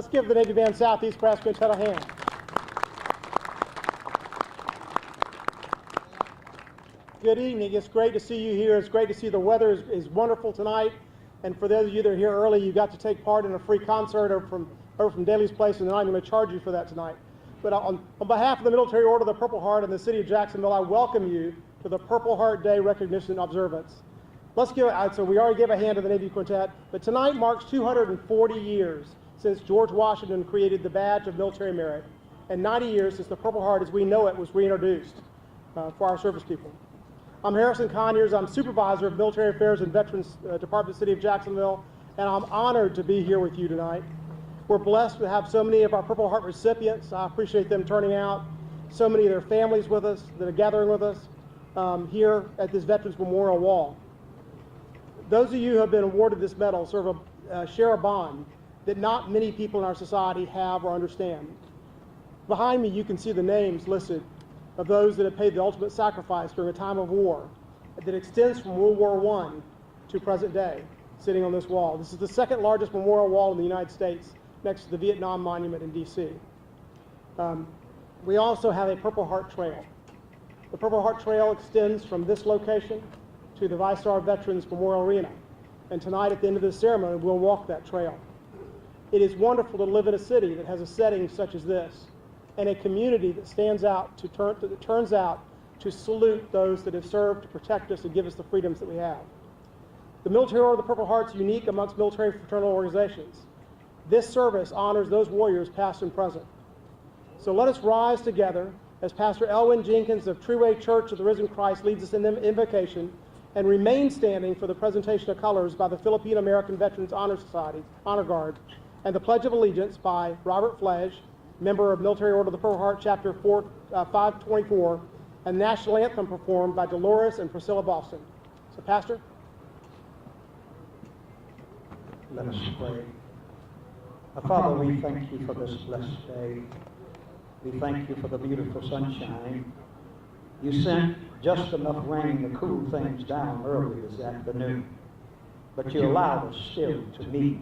Let's give the Navy Band Southeast Brass Quintet a hand. Good evening. It's great to see you here. It's great to see the weather is wonderful tonight. And for those of you that are here early, you got to take part in a free concert over from Daly's Place, and I'm going to charge you for that tonight. But on behalf of the Military Order of the Purple Heart and the City of Jacksonville, I welcome you to the Purple Heart Day Recognition Observance. Let's give so we already gave a hand to the Navy Quintet, but tonight marks 240 years since George Washington created the badge of military merit, and 90 years since the Purple Heart as we know it was reintroduced for our service people. I'm Harrison Conyers. I'm Supervisor of Military Affairs and Veterans Department, City of Jacksonville, and I'm honored to be here with you tonight. We're blessed to have so many of our Purple Heart recipients. I appreciate them turning out. So many of their families with us that are gathering with us here at this Veterans Memorial Wall. Those of you who have been awarded this medal share a bond that not many people in our society have or understand. Behind me, you can see the names listed of those that have paid the ultimate sacrifice during a time of war that extends from World War I to present day, sitting on this wall. This is the second largest memorial wall in the United States, next to the Vietnam Monument in D.C. We also have a Purple Heart Trail. The Purple Heart Trail extends from this location to the ViStar Veterans Memorial Arena. And tonight at the end of this ceremony, we'll walk that trail. It is wonderful to live in a city that has a setting such as this, and a community that stands out that turns out to salute those that have served to protect us and give us the freedoms that we have. The Military Order of the Purple Heart is unique amongst military fraternal organizations. This service honors those warriors past and present. So let us rise together as Pastor Elwyn Jenkins of Treeway Church of the Risen Christ leads us in the invocation, and remain standing for the presentation of colors by the Philippine American Veterans Honor Society, Honor Guard, and the Pledge of Allegiance by Robert Fledge, member of Military Order of the Purple Heart, Chapter 524, and National Anthem performed by Dolores and Priscilla Boston. So, Pastor? Let us pray. Father, we thank you for this blessed day. We thank you for the beautiful sunshine. You sent just enough rain to cool things down early this afternoon, but you allowed us still to meet,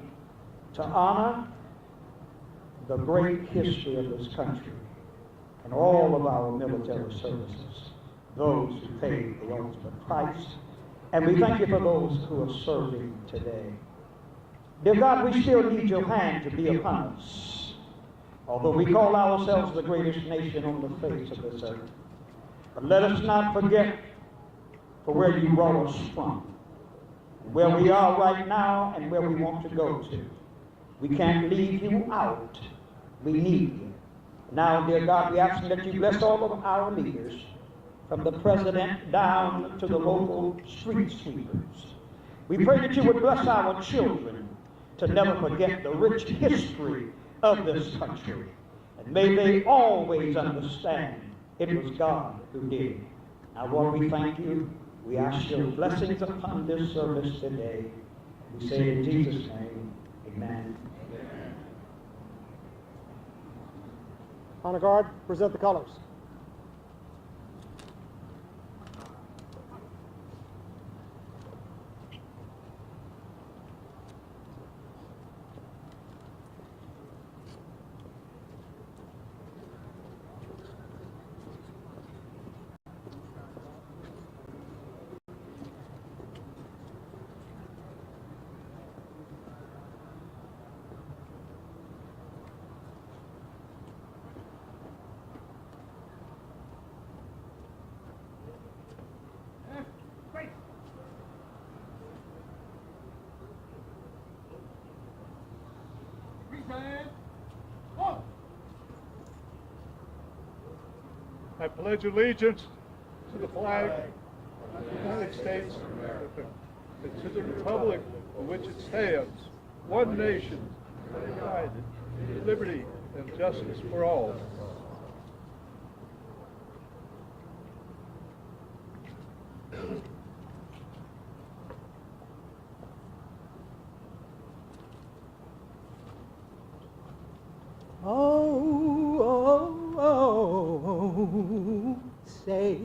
to honor the great history of this country and all of our military services, those who paid the ultimate price, and we thank you for those who are serving today. Dear God, we still need your hand to be upon us, although we call ourselves the greatest nation on the face of this earth. But let us not forget for where you brought us from, where we are right now, and where we want to go to. We can't leave you out. We need you. Now, dear God, we ask that you bless all of our leaders, from the president down to the local street sweepers. We pray that you would bless our children to never forget the rich history of this country. And may they always understand it was God who did it. Now, Lord, we thank you. We ask your blessings upon this service today. We say in Jesus' name, amen. Honor Guard, present the colors. I pledge allegiance to the flag of the United States of America and to the republic for which it stands, one nation, united, in liberty and justice for all. Say,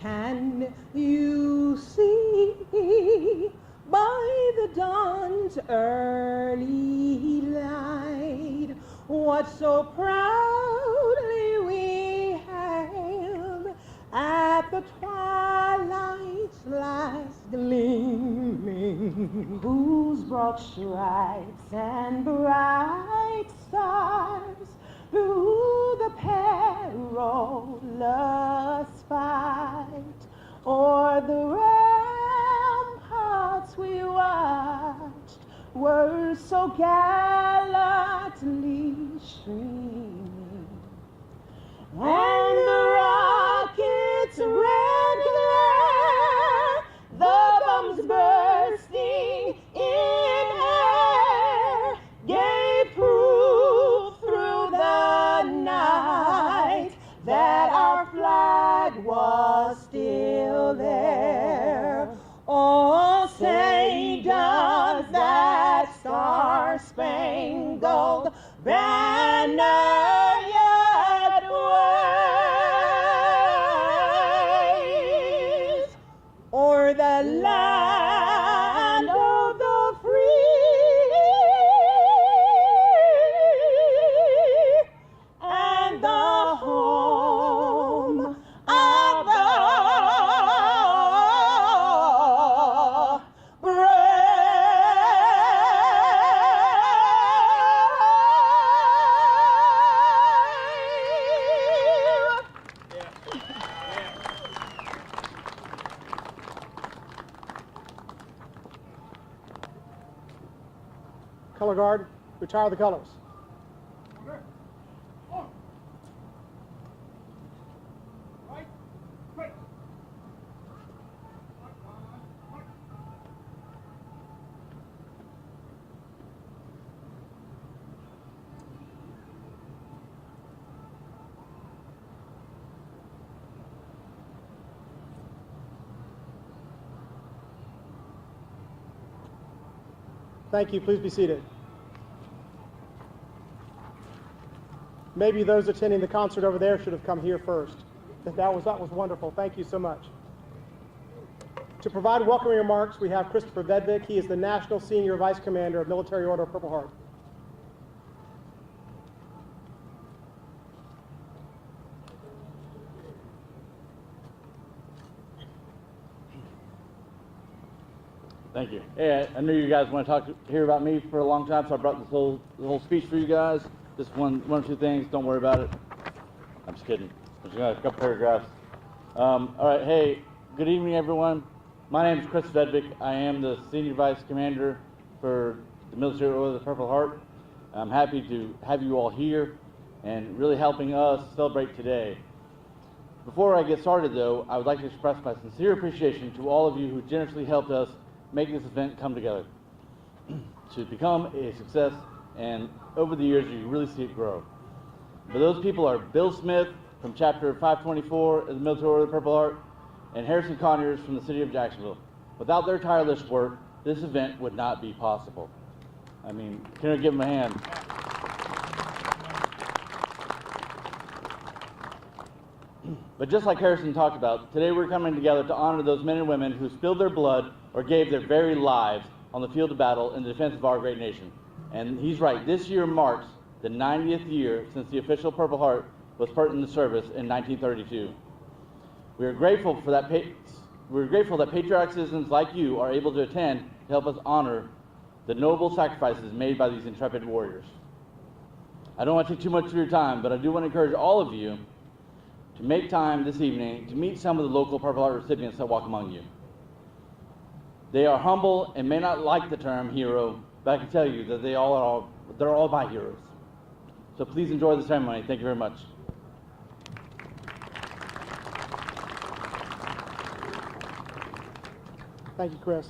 can you see by the dawn's early light what so proudly we hailed at the twilight's last gleaming, whose broad stripes and bright stars through the perilous fight o'er the ramparts we watched were so gallantly streaming, and the rockets' red glare, the bombs bursting in air, gave proof through the night that our flag was still there. Oh, say does that star-spangled banner yet wave o'er the land of the free and the home of the Color guard, retire the colors. Thank you. Please be seated. Maybe those attending the concert over there should have come here first. That was wonderful. Thank you so much. To provide welcoming remarks, we have Christopher Vedvik. He is the National Senior Vice Commander of Military Order of Purple Heart. Thank you. Hey, I knew you guys want to hear about me for a long time, so I brought this whole speech for you guys. Just one or two things. Don't worry about it. I'm just kidding. I'm just gonna have a couple paragraphs. All right. Hey, good evening, everyone. My name is Chris Vedvik. I am the Senior Vice Commander for the Military Order of the Purple Heart. I'm happy to have you all here and really helping us celebrate today. Before I get started, though, I would like to express my sincere appreciation to all of you who generously helped us make this event come together to become a success, and over the years you really see it grow. But those people are Bill Smith from Chapter 524 of the Military Order of the Purple Heart and Harrison Conyers from the City of Jacksonville. Without their tireless work, this event would not be possible. I mean, can I give them a hand? But just like Harrison talked about, today we're coming together to honor those men and women who spilled their blood or gave their very lives on the field of battle in the defense of our great nation. And he's right, this year marks the 90th year since the official Purple Heart was put into service in 1932. We are grateful that patriotic citizens like you are able to attend to help us honor the noble sacrifices made by these intrepid warriors. I don't want to take too much of your time, but I do want to encourage all of you to make time this evening to meet some of the local Purple Heart recipients that walk among you. They are humble and may not like the term hero, but I can tell you that they're all my heroes. So please enjoy the ceremony. Thank you very much. Thank you, Chris.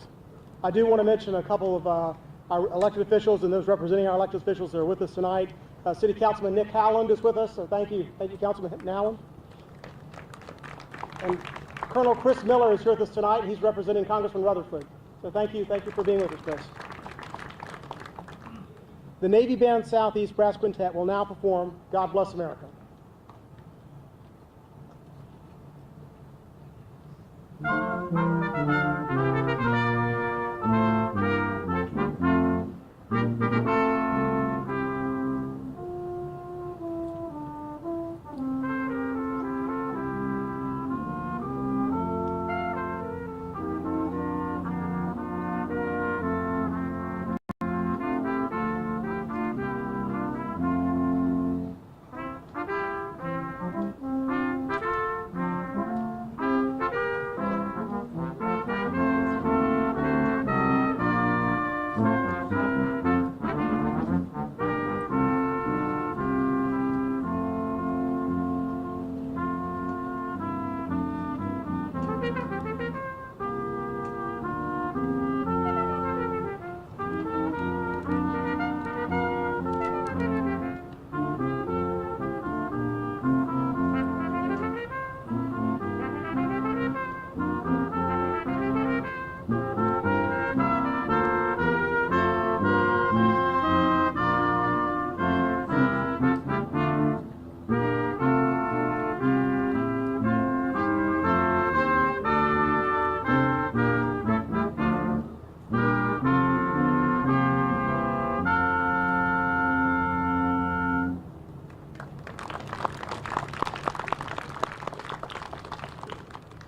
I do want to mention a couple of our elected officials and those representing our elected officials that are with us tonight. City Councilman Nick Howland is with us, so thank you, Councilman Howland. And Colonel Chris Miller is here with us tonight. He's representing Congressman Rutherford. So thank you for being with us, Chris. The Navy Band Southeast Brass Quintet will now perform God Bless America.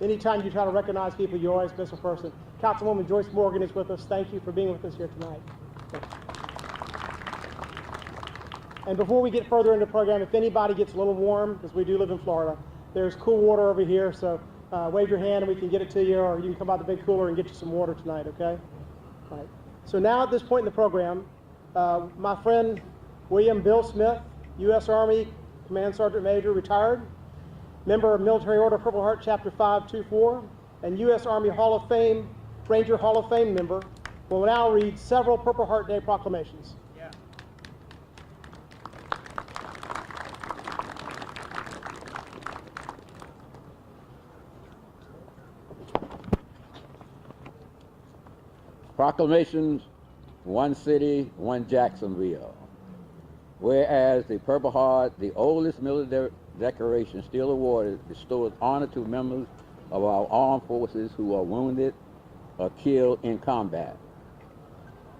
Anytime you try to recognize people, you always miss a person. Councilwoman Joyce Morgan is with us. Thank you for being with us here tonight. And before we get further into the program, if anybody gets a little warm, because we do live in Florida, there's cool water over here, so wave your hand and we can get it to you, or you can come by the big cooler and get you some water tonight, okay? All right. So now at this point in the program, my friend William Bill Smith, U.S. Army Command Sergeant Major, retired, member of Military Order Purple Heart Chapter 524, and U.S. Army Hall of Fame, Ranger Hall of Fame member, will now read several Purple Heart Day proclamations. Proclamations, one city, one Jacksonville. Whereas the Purple Heart, the oldest military decoration still awarded, bestows honor to members of our armed forces who are wounded or killed in combat.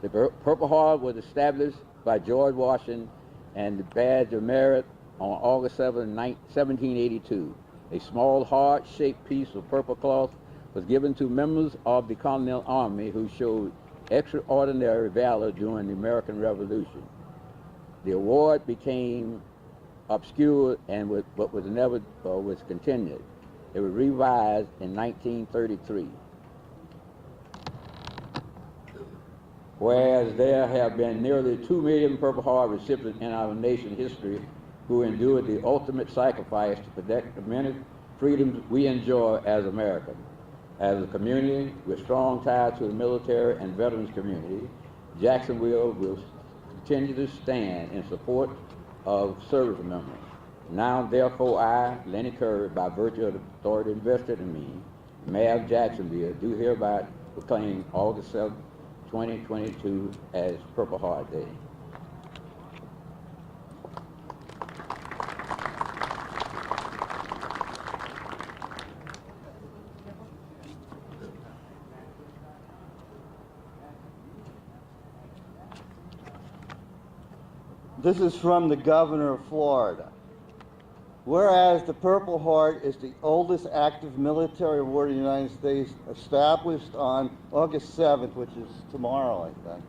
The Purple Heart was established by George Washington and the Badge of Merit on August 7, 1782. A small heart-shaped piece of purple cloth was given to members of the Continental Army who showed extraordinary valor during the American Revolution. The award became obscured but was never was continued. It was revised in 1933. Whereas there have been nearly 2 million Purple Heart recipients in our nation's history who endured the ultimate sacrifice to protect the many freedoms we enjoy as Americans. As a community with strong ties to the military and veterans community, Jacksonville will continue to stand in support of service members. Now, therefore, I, Lenny Curry, by virtue of the authority invested in me, Mayor of Jacksonville, do hereby proclaim August 7, 2022 as Purple Heart Day. This is from the governor of Florida. Whereas the Purple Heart is the oldest active military award in the United States, established on August 7th, which is tomorrow, I think,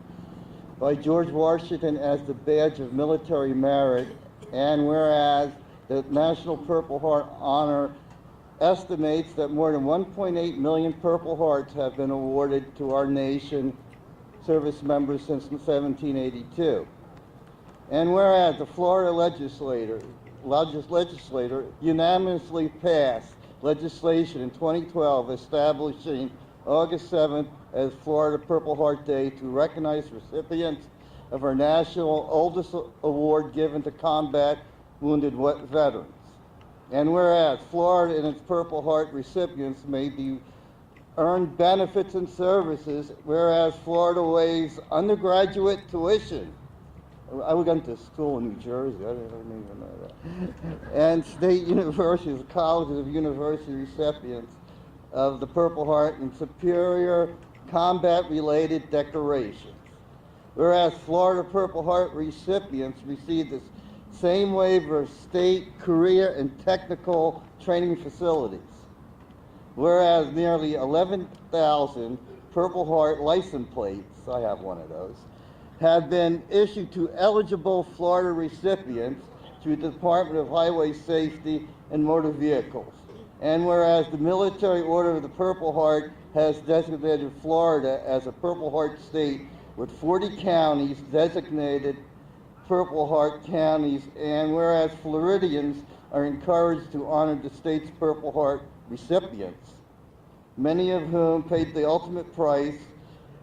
by George Washington as the badge of military merit, and whereas the National Purple Heart Honor estimates that more than 1.8 million Purple Hearts have been awarded to our nation service members since 1782. And whereas the Florida legislature unanimously passed legislation in 2012 establishing August 7th as Florida Purple Heart Day to recognize recipients of our national oldest award given to combat wounded veterans. And whereas Florida and its Purple Heart recipients may be earned benefits and services, whereas Florida waives undergraduate tuition. I went to school in New Jersey, I didn't even know that. And state universities, colleges of university recipients of the Purple Heart and superior combat-related decorations. Whereas Florida Purple Heart recipients receive the same waiver of state, career, and technical training facilities. Whereas nearly 11,000 Purple Heart license plates, I have one of those, have been issued to eligible Florida recipients through the Department of Highway Safety and Motor Vehicles. And whereas the Military Order of the Purple Heart has designated Florida as a Purple Heart state with 40 counties designated Purple Heart counties, and whereas Floridians are encouraged to honor the state's Purple Heart recipients, many of whom paid the ultimate price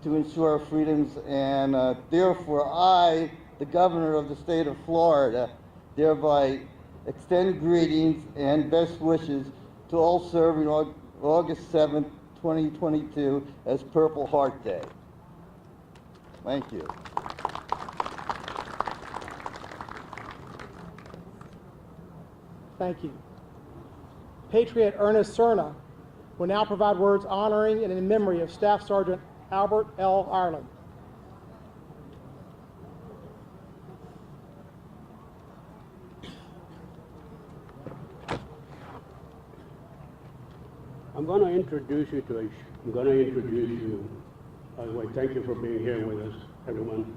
to ensure our freedoms, and therefore I, the governor of the state of Florida, thereby extend greetings and best wishes to all serving August 7th, 2022 as Purple Heart Day. Thank you. Thank you. Patriot Ernie Cerna will now provide words honoring and in memory of Staff Sergeant Albert L. Ireland. I'm going to introduce you. By the way, thank you for being here with us, everyone.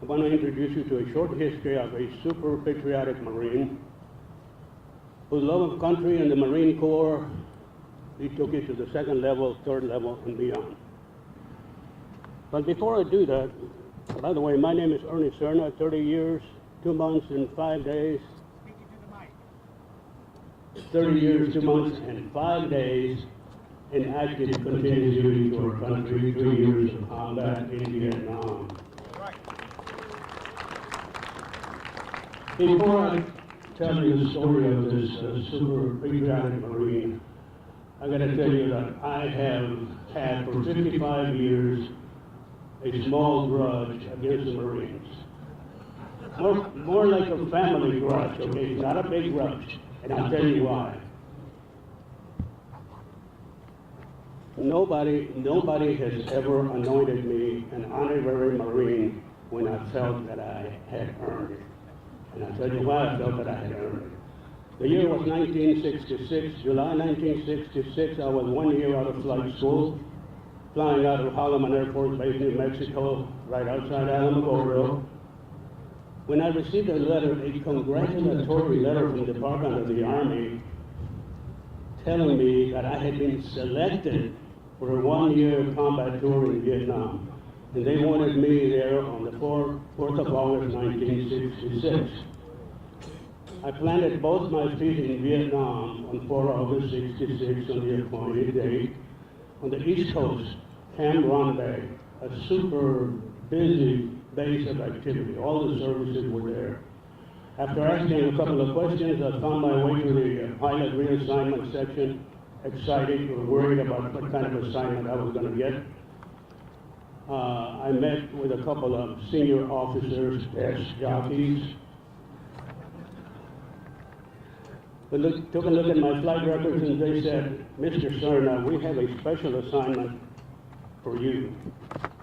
I'm going to introduce you to a short history of a super patriotic Marine whose love of country and the Marine Corps, he took it to the second level, third level, and beyond. But before I do that, by the way, my name is Ernie Cerna, 30 years, 2 months, and 5 days. 30 years, 2 months, and 5 days in active continuous duty to our country, 3 years of combat in Vietnam. Before I tell you the story of this super patriotic Marine, I got to tell you that I have had for 55 years a small grudge against the Marines. More like a family grudge, okay? It's not a big grudge, and I'll tell you why. Nobody has ever anointed me an honorary Marine when I felt that I had earned it. And I'll tell you why I felt that I had earned it. The year was 1966, July 1966. I was 1 year out of flight school, flying out of Holloman Air Force Base, New Mexico, right outside Alamogordo, when I received a letter, a congratulatory letter from the Department of the Army, telling me that I had been selected for a 1-year combat tour in Vietnam. And they wanted me there on the 4th of August, 1966. I planted both my feet in Vietnam on 4 August 66 on the appointed date. On the East Coast, Cam Run Bay, a super busy base of activity. All the services were there. After asking a couple of questions, I found my way to the pilot reassignment section, excited or worried about what kind of assignment I was going to get. I met with a couple of senior officers, jockeys. They took a look at my flight records and they said, "Mr. Cerna, we have a special assignment for you."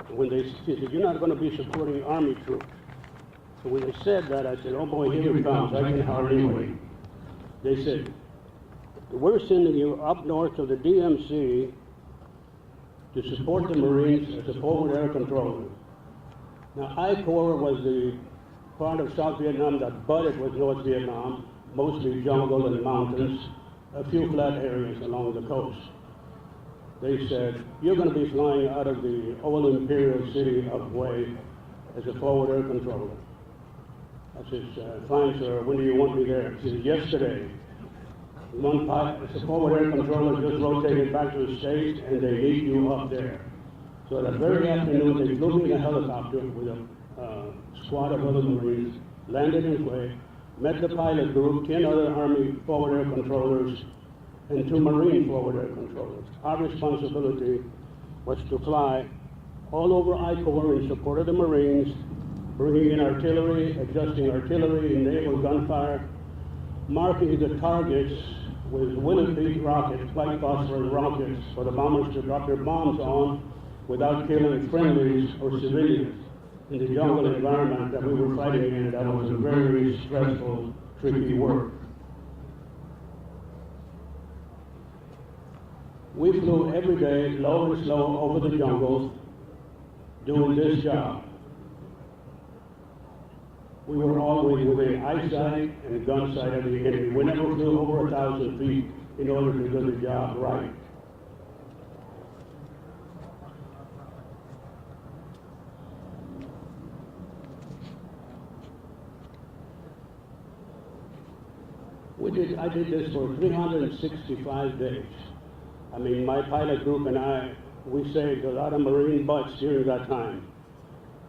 And when they said, "You're not going to be supporting Army troops." So when they said that, I said, "Oh boy, here it comes. I can hardly wait." They said, "We're sending you up north to the DMC to support the Marines as a forward air controller." Now, I Corps was the part of South Vietnam that butted with North Vietnam, mostly jungle and mountains, a few flat areas along the coast. They said, "You're going to be flying out of the old imperial city of Hue as a forward air controller." I said, "Fine, sir, when do you want me there?" He said, "Yesterday. One pilot, as a forward air controller, just rotated back to the States, and they need you up there." So that very afternoon, they flew me in a helicopter with a squad of other Marines, landed in Hue, met the pilot group, 10 other Army forward air controllers, and 2 Marine forward air controllers. Our responsibility was to fly all over I Corps in support of the Marines, bringing in artillery, adjusting artillery, naval gunfire, marking the targets with Winnipeg rockets, white phosphorus rockets, for the bombers to drop their bombs on without killing friendlies or civilians in the jungle environment that we were fighting in. That was a very stressful, tricky work. We flew every day, low and slow, over the jungle, doing this job. We were always within eyesight and gun sight of the enemy. We never flew over 1,000 feet in order to do the job right. I did this for 365 days. I mean, my pilot group and I, we saved a lot of Marine butts during that time.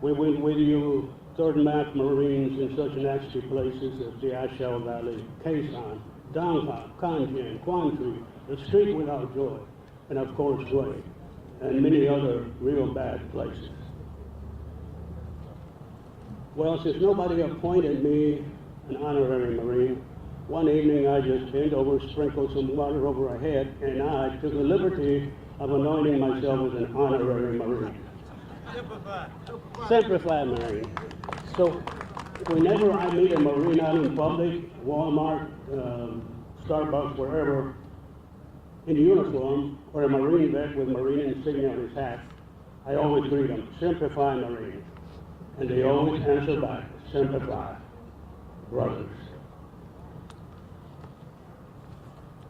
We went with you, 3rd MAC Marines in such nasty places as the Ashell Valley, Quai San, Dong Pha, Con Tien, Quan Tri, the Street Without Joy, and of course Hue, and many other real bad places. Well, since nobody appointed me an honorary Marine, one evening I just bent over, sprinkled some water over her head, and I took the liberty of anointing myself as an honorary Marine. Semper Fi Marine. So whenever I meet a Marine out in public, Walmart, Starbucks, wherever, in uniform or a Marine vet with Marine insignia on his hat, I always greet them, Semper Fi, Marine. And they always answer back, Semper Fi, brothers.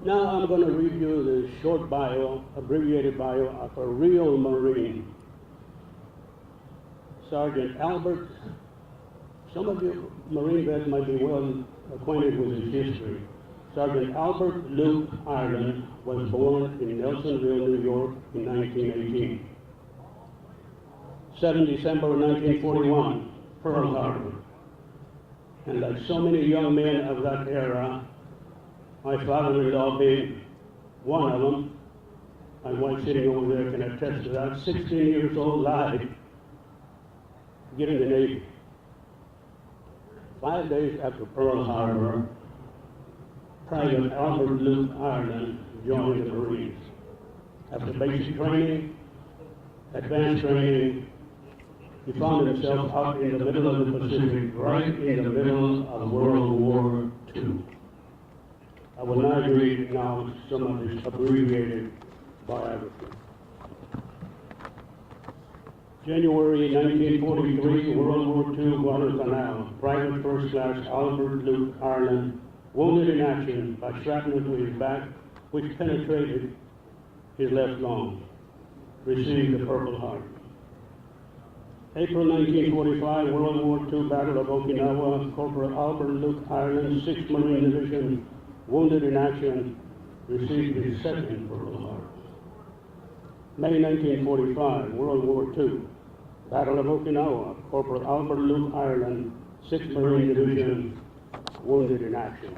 Now I'm going to read you the short bio, abbreviated bio of a real Marine. Sergeant Albert, some of you Marine vets might be well acquainted with his history. Sergeant Albert Luke Ireland was born in Nelsonville, New York in 1918. 7 December 1941, Pearl Harbor. And like so many young men of that era, my father-in-law being one of them, my wife sitting over there can attest to that, 16 years old, lied, getting the Navy. 5 days after Pearl Harbor, Private Albert Luke Ireland joined the Marines. After basic training, advanced training, he found himself out in the middle of the Pacific, right in the middle of World War II. I will now read now some of his abbreviated biography. January 1943, World War II, Guadalcanal. Private First Class Albert Luke Ireland, wounded in action by shrapnel to his back, which penetrated his left lung, received the Purple Heart. April 1945, World War II, Battle of Okinawa. Corporal Albert Luke Ireland, 6th Marine Division, wounded in action, received his second Purple Heart. May 1945, World War II, Battle of Okinawa. Corporal Albert Luke Ireland, 6th Marine Division, wounded in action.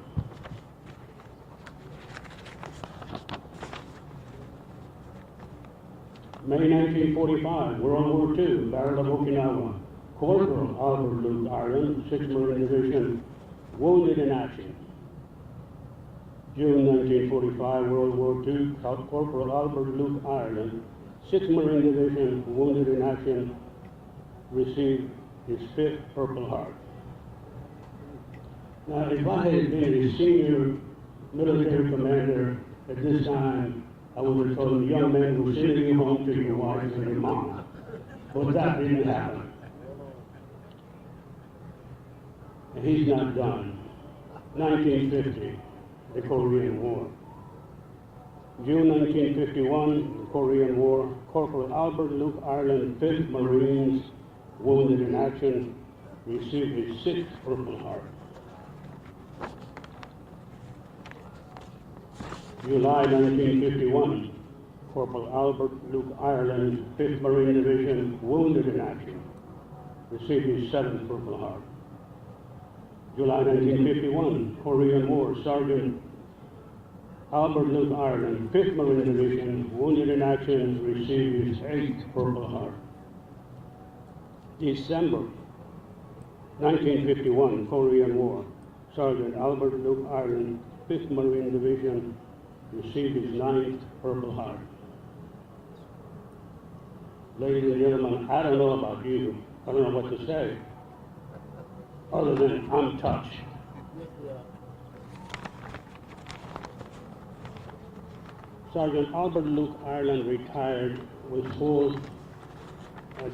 May 1945, World War II, Battle of Okinawa. Corporal Albert Luke Ireland, 6th Marine Division, wounded in action. June 1945, World War II, Corporal Albert Luke Ireland, 6th Marine Division, wounded in action, received his 5th Purple Heart. Now, if I had been a senior military commander at this time, I would have told him, young man, we're sending you home to your wife and your mom. But that didn't happen. And he's not done. 1950, the Korean War. June 1951, the Korean War. Corporal Albert Luke Ireland, 5th Marines, wounded in action, received his 6th Purple Heart. July 1951, Corporal Albert Luke Ireland, 5th Marine Division, wounded in action, received his 7th Purple Heart. July 1951, Korean War, Sergeant Albert Luke Ireland, 5th Marine Division, wounded in action, received his 8th Purple Heart. December 1951, Korean War, Sergeant Albert Luke Ireland, 5th Marine Division, received his 9th Purple Heart. Ladies and gentlemen, I don't know about you. I don't know what to say, other than I'm touched. Sergeant Albert Luke Ireland retired with full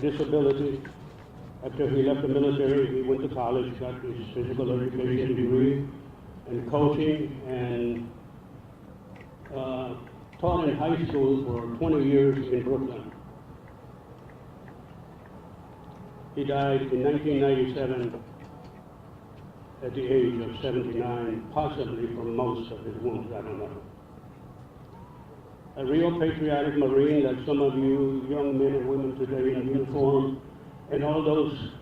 disability. After he left the military, he went to college, got his physical education degree and coaching, and taught in high school for 20 years in Brooklyn. He died in 1997 at the age of 79, possibly from most of his wounds, I don't know. A real patriotic Marine, like some of you young men and women today in uniform, and all those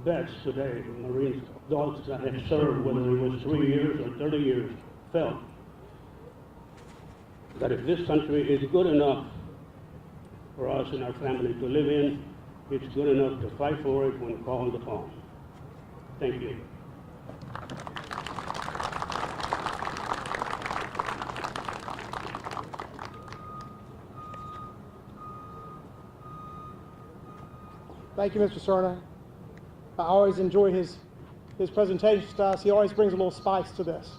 vets today, Marines, those that have served, whether it was 3 years or 30 years, felt that if this country is good enough for us and our family to live in, it's good enough to fight for it when called upon. Thank you. Thank you, Mr. Cerna. I always enjoy his presentation to us. He always brings a little spice to this.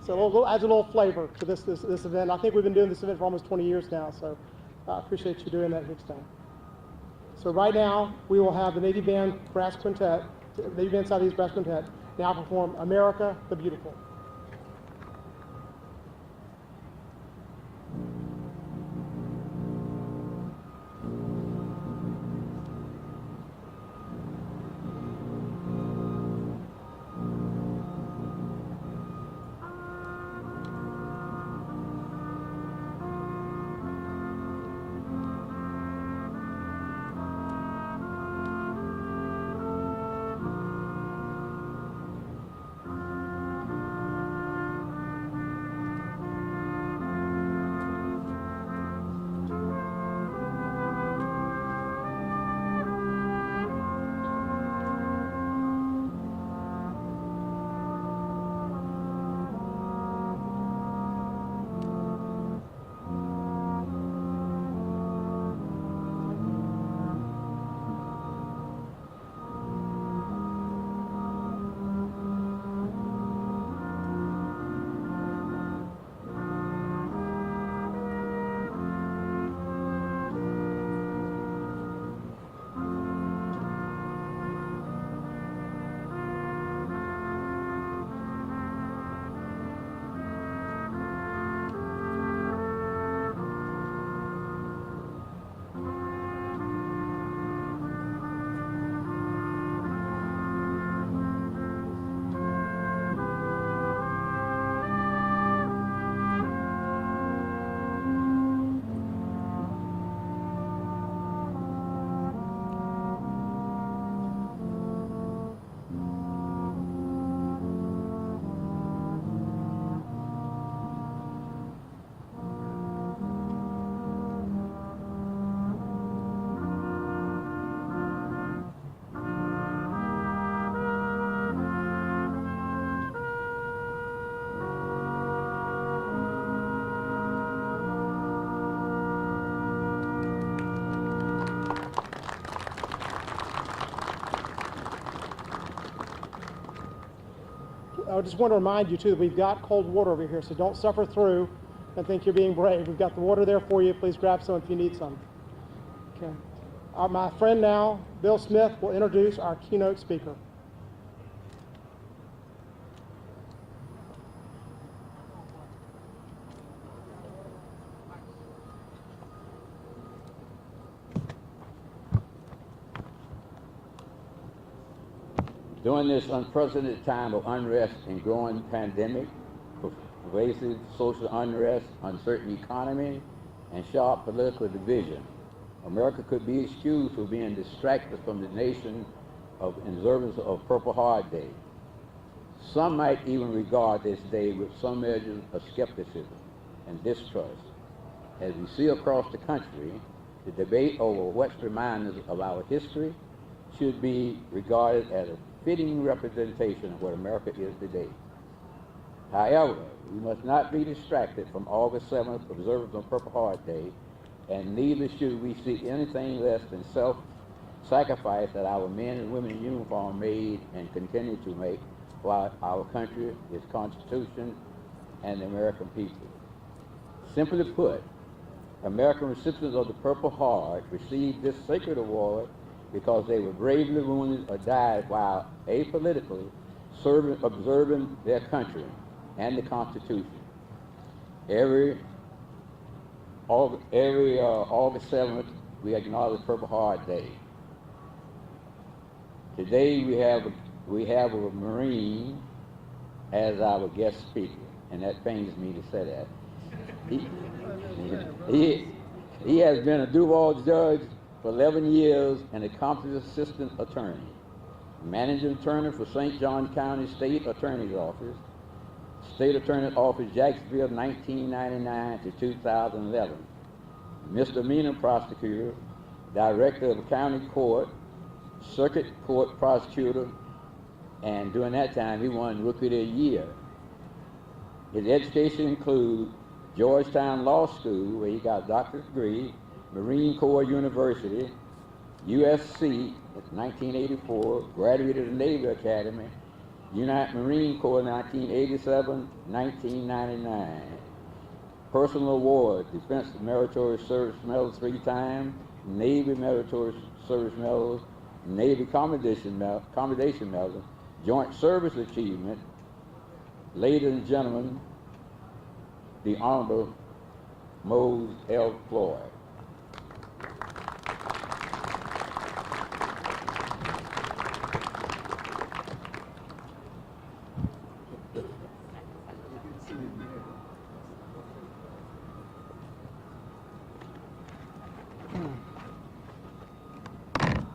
So adds a little flavor to this event. I think we've been doing this event for almost 20 years now, so I appreciate you doing that here today. So right now, we will have the Navy Band Brass Quintet, Navy Band Southeast Brass Quintet, now perform America the Beautiful. I just want to remind you, too, that we've got cold water over here, so don't suffer through and think you're being brave. We've got the water there for you. Please grab some if you need some. Okay. My friend now, Bill Smith, will introduce our keynote speaker. During this unprecedented time of unrest and growing pandemic, pervasive social unrest, uncertain economy, and sharp political division, America could be excused for being distracted from the nation of observance of Purple Heart Day. Some might even regard this day with some measure of skepticism and distrust. As we see across the country, the debate over what reminds us of our history should be regarded as a fitting representation of what America is today. However, we must not be distracted from August 7th observance of Purple Heart Day, and neither should we seek anything less than self-sacrifice that our men and women in uniform made and continue to make for our country, its Constitution, and the American people. Simply put, American recipients of the Purple Heart received this sacred award because they were bravely wounded or died while apolitically observing their country and the Constitution. Every August 7th, we acknowledge Purple Heart Day. Today we have a Marine as our guest speaker, and that pains me to say that. He has been a Duval judge for 11 years and a competent assistant attorney, managing attorney for St. John County State Attorney's Office, State Attorney's Office, Jacksonville, 1999 to 2011, misdemeanor prosecutor, director of county court, circuit court prosecutor, and during that time he won Rookie of the Year. His education includes Georgetown Law School, where he got a doctorate degree, Marine Corps University, USC, 1984, graduated the Navy Academy, United Marine Corps 1987, 1999. Personal award, Defense Meritorious Service Medal 3 times, Navy Meritorious Service Medals, Navy Commendation Medal, Joint Service Achievement. Ladies and gentlemen, the Honorable Mose L. Floyd.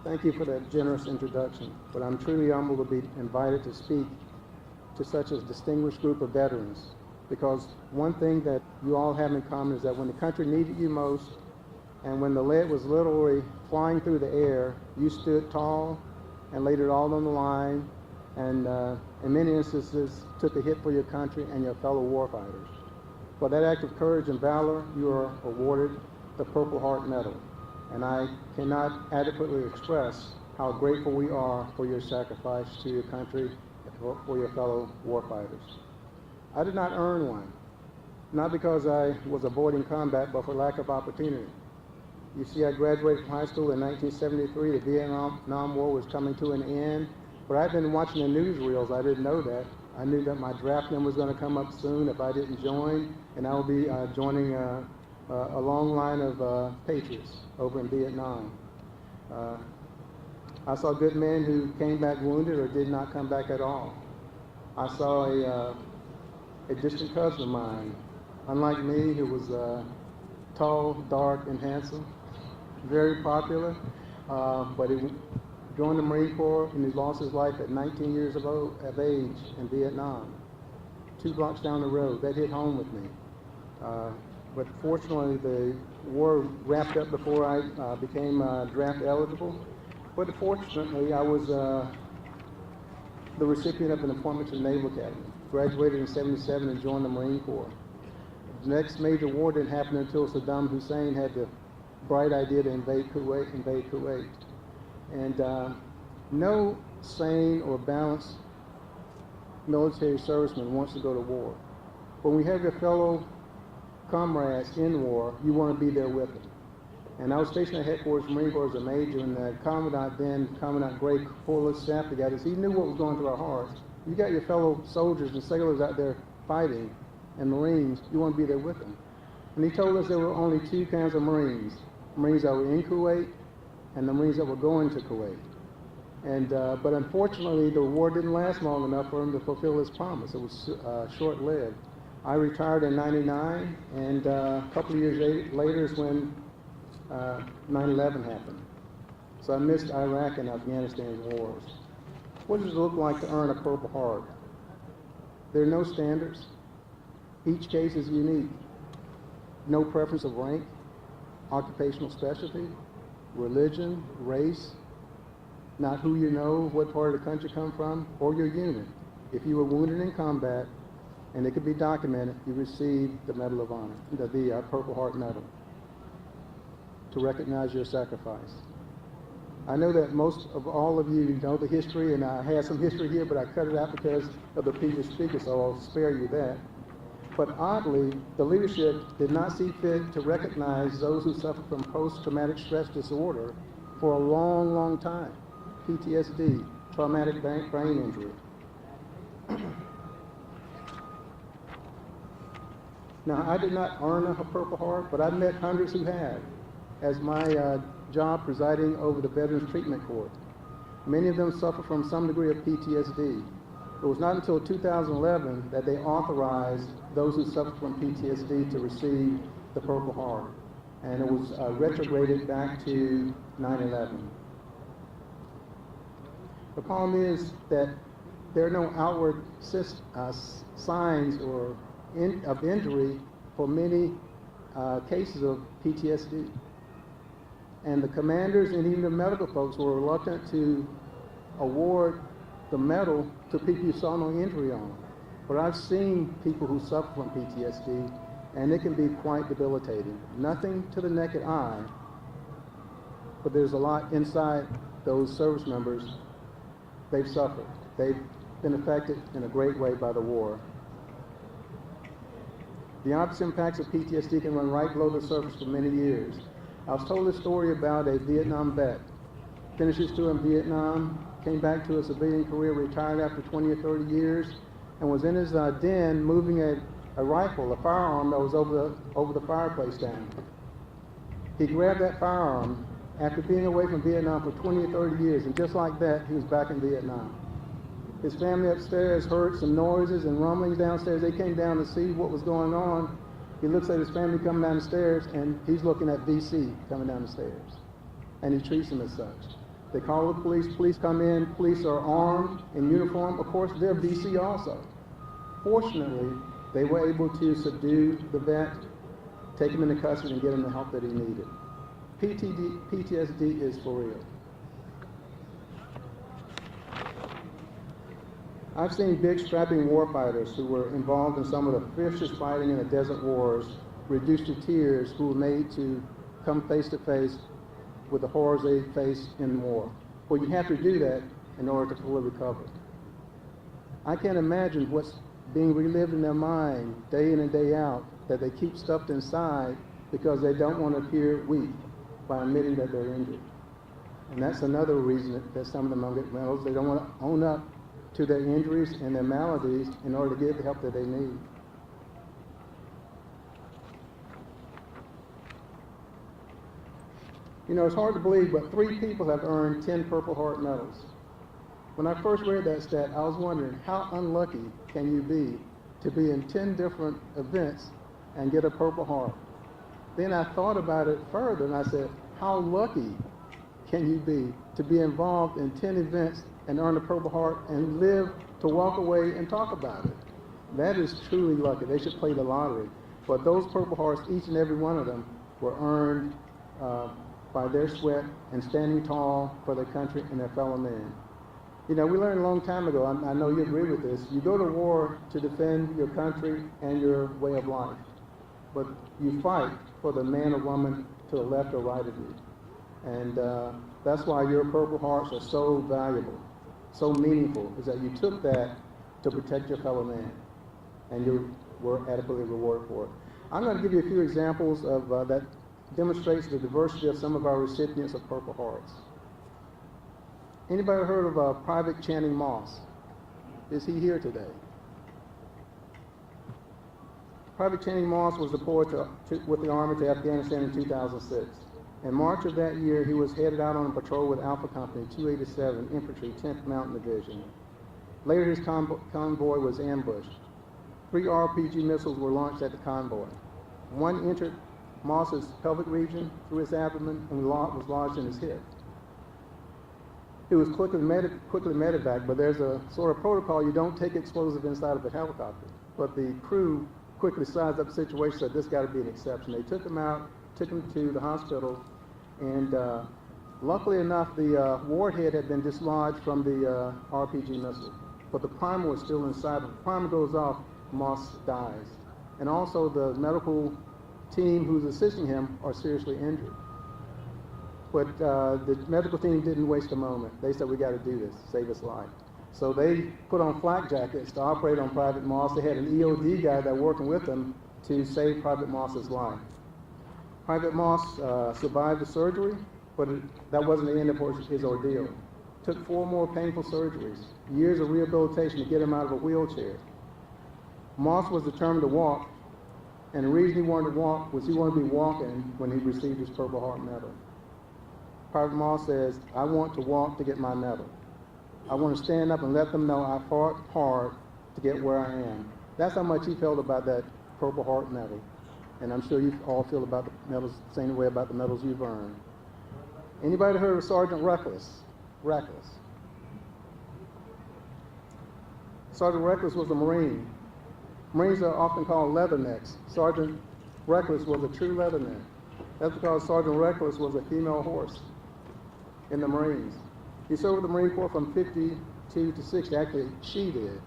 Thank you for that generous introduction, but I'm truly humbled to be invited to speak to such a distinguished group of veterans, because one thing that you all have in common is that when the country needed you most, and when the lead was literally flying through the air, you stood tall and laid it all on the line, and in many instances took a hit for your country and your fellow warfighters. For that act of courage and valor, you are awarded the Purple Heart Medal. And I cannot adequately express how grateful we are for your sacrifice to your country and for your fellow warfighters. I did not earn one, not because I was avoiding combat, but for lack of opportunity. You see, I graduated from high school in 1973. The Vietnam War was coming to an end, but I'd been watching the newsreels. I didn't know that. I knew that my draft number was going to come up soon if I didn't join, and I will be joining a long line of patriots over in Vietnam. I saw good men who came back wounded or did not come back at all. I saw a distant cousin of mine, unlike me, who was tall, dark, and handsome, very popular, but he joined the Marine Corps and he lost his life at 19 years of age in Vietnam, 2 blocks down the road. That hit home with me. But fortunately, the war wrapped up before I became draft eligible. But fortunately, I was the recipient of an appointment to the Naval Academy. Graduated in '77 and joined the Marine Corps. The next major war didn't happen until Saddam Hussein had the bright idea to invade Kuwait. And no sane or balanced military serviceman wants to go to war. When we have your fellow comrades in war, you want to be there with them. And I was stationed at headquarters Marine Corps as a major, and the Commandant then, Commandant Gray, pulled his staff together. He knew what was going through our hearts. You got your fellow soldiers and sailors out there fighting, and Marines, you want to be there with them. And he told us there were only 2 kinds of Marines: Marines that were in Kuwait and the Marines that were going to Kuwait. And but unfortunately, the war didn't last long enough for him to fulfill his promise. It was short-lived. I retired in '99, and a couple of years later is when 9/11 happened. So I missed Iraq and Afghanistan's wars. What does it look like to earn a Purple Heart? There are no standards. Each case is unique. No preference of rank, occupational specialty, religion, race, not who you know, what part of the country you come from, or your unit. If you were wounded in combat, and it could be documented, you received the Medal of Honor, the Purple Heart Medal, to recognize your sacrifice. I know that most of all of you know the history, and I had some history here, but I cut it out because of the previous speaker, so I'll spare you that. But oddly, the leadership did not see fit to recognize those who suffer from post-traumatic stress disorder for a long, long time. PTSD, traumatic brain injury. Now, I did not earn a Purple Heart, but I've met hundreds who have, as my job presiding over the Veterans Treatment Court. Many of them suffer from some degree of PTSD. It was not until 2011 that they authorized those who suffer from PTSD to receive the Purple Heart, and it was retrograded back to 9/11. The problem is that there are no outward signs or of injury for many cases of PTSD. And the commanders and even the medical folks were reluctant to award the medal to people who saw no injury on them. But I've seen people who suffer from PTSD, and it can be quite debilitating. Nothing to the naked eye, but there's a lot inside those service members. They've suffered. They've been affected in a great way by the war. The obvious impacts of PTSD can run right below the surface for many years. I was told a story about a Vietnam vet. Finished his tour in Vietnam, came back to a civilian career, retired after 20 or 30 years, and was in his den moving a rifle, a firearm that was over the fireplace down. He grabbed that firearm after being away from Vietnam for 20 or 30 years, and just like that, he was back in Vietnam. His family upstairs heard some noises and rumblings downstairs. They came down to see what was going on. He looks at his family coming down the stairs, and he's looking at VC coming down the stairs. And he treats them as such. They call the police. Police come in. Police are armed, in uniform. Of course, they're VC also. Fortunately, they were able to subdue the vet, take him into custody, and get him the help that he needed. PTSD is for real. I've seen big strapping warfighters who were involved in some of the fiercest fighting in the desert wars reduced to tears, who were made to come face to face with the horrors they faced in war. Well, you have to do that in order to fully recover. I can't imagine what's being relived in their mind day in and day out that they keep stuffed inside because they don't want to appear weak by admitting that they're injured. And that's another reason that some of them don't get medals. They don't want to own up to their injuries and their maladies in order to get the help that they need. You know, it's hard to believe, but 3 people have earned 10 Purple Heart medals. When I first read that stat, I was wondering, how unlucky can you be to be in 10 different events and get a Purple Heart? Then I thought about it further, and I said, how lucky can you be to be involved in 10 events and earn a Purple Heart and live to walk away and talk about it? That is truly lucky. They should play the lottery. But those Purple Hearts, each and every one of them, were earned by their sweat and standing tall for their country and their fellow men. You know, we learned a long time ago, I know you agree with this, you go to war to defend your country and your way of life. But you fight for the man or woman to the left or right of you. And that's why your Purple Hearts are so valuable, so meaningful, is that you took that to protect your fellow man, and you were adequately rewarded for it. I'm going to give you a few examples of that demonstrates the diversity of some of our recipients of Purple Hearts. Anybody heard of Private Channing Moss? Is he here today? Private Channing Moss was deployed with the Army to Afghanistan in 2006. In March of that year, he was headed out on a patrol with Alpha Company 287 Infantry 10th Mountain Division. Later, his convoy was ambushed. 3 RPG missiles were launched at the convoy. One entered Moss's pelvic region through his abdomen and was lodged in his hip. He was quickly medevac, but there's a sort of protocol. You don't take explosive inside of a helicopter. But the crew quickly sized up the situation, said this got to be an exception. They took him out, took him to the hospital, and luckily enough, the warhead had been dislodged from the RPG missile. But the primer was still inside. If the primer goes off, Moss dies. And also the medical team who's assisting him are seriously injured. But the medical team didn't waste a moment. They said, we got to do this, save his life. So they put on flak jackets to operate on Private Moss. They had an EOD guy that working with them to save Private Moss's life. Private Moss survived the surgery, but that wasn't the end of his ordeal. Took 4 more painful surgeries, years of rehabilitation to get him out of a wheelchair. Moss was determined to walk, and the reason he wanted to walk was he wanted to be walking when he received his Purple Heart medal. Private Moss says, I want to walk to get my medal. I want to stand up and let them know I fought hard to get where I am. That's how much he felt about that Purple Heart medal. And I'm sure you all feel about the medals the same way about the medals you've earned. Anybody heard of Sergeant Reckless? Reckless. Sergeant Reckless was a Marine. Marines are often called leathernecks. Sergeant Reckless was a true leatherneck. That's because Sergeant Reckless was a female horse in the Marines. He served with the Marine Corps from 52 to 60. Actually, she did.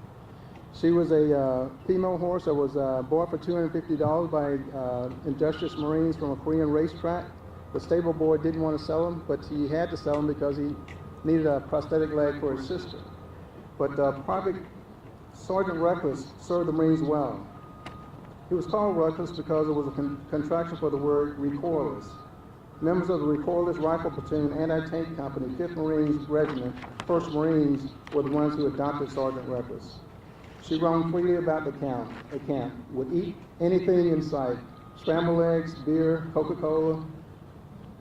She was a female horse that was bought for $250 by industrious Marines from a Korean racetrack. The stable boy didn't want to sell him, but he had to sell him because he needed a prosthetic leg for his sister. But Private Sergeant Reckless served the Marines well. He was called Reckless because it was a contraction for the word recoilless. Members of the recoilless rifle platoon anti-tank company, 5th Marines Regiment, 1st Marines, were the ones who adopted Sergeant Reckless. She roamed freely about the camp, would eat anything in sight, scrambled eggs, beer, Coca-Cola.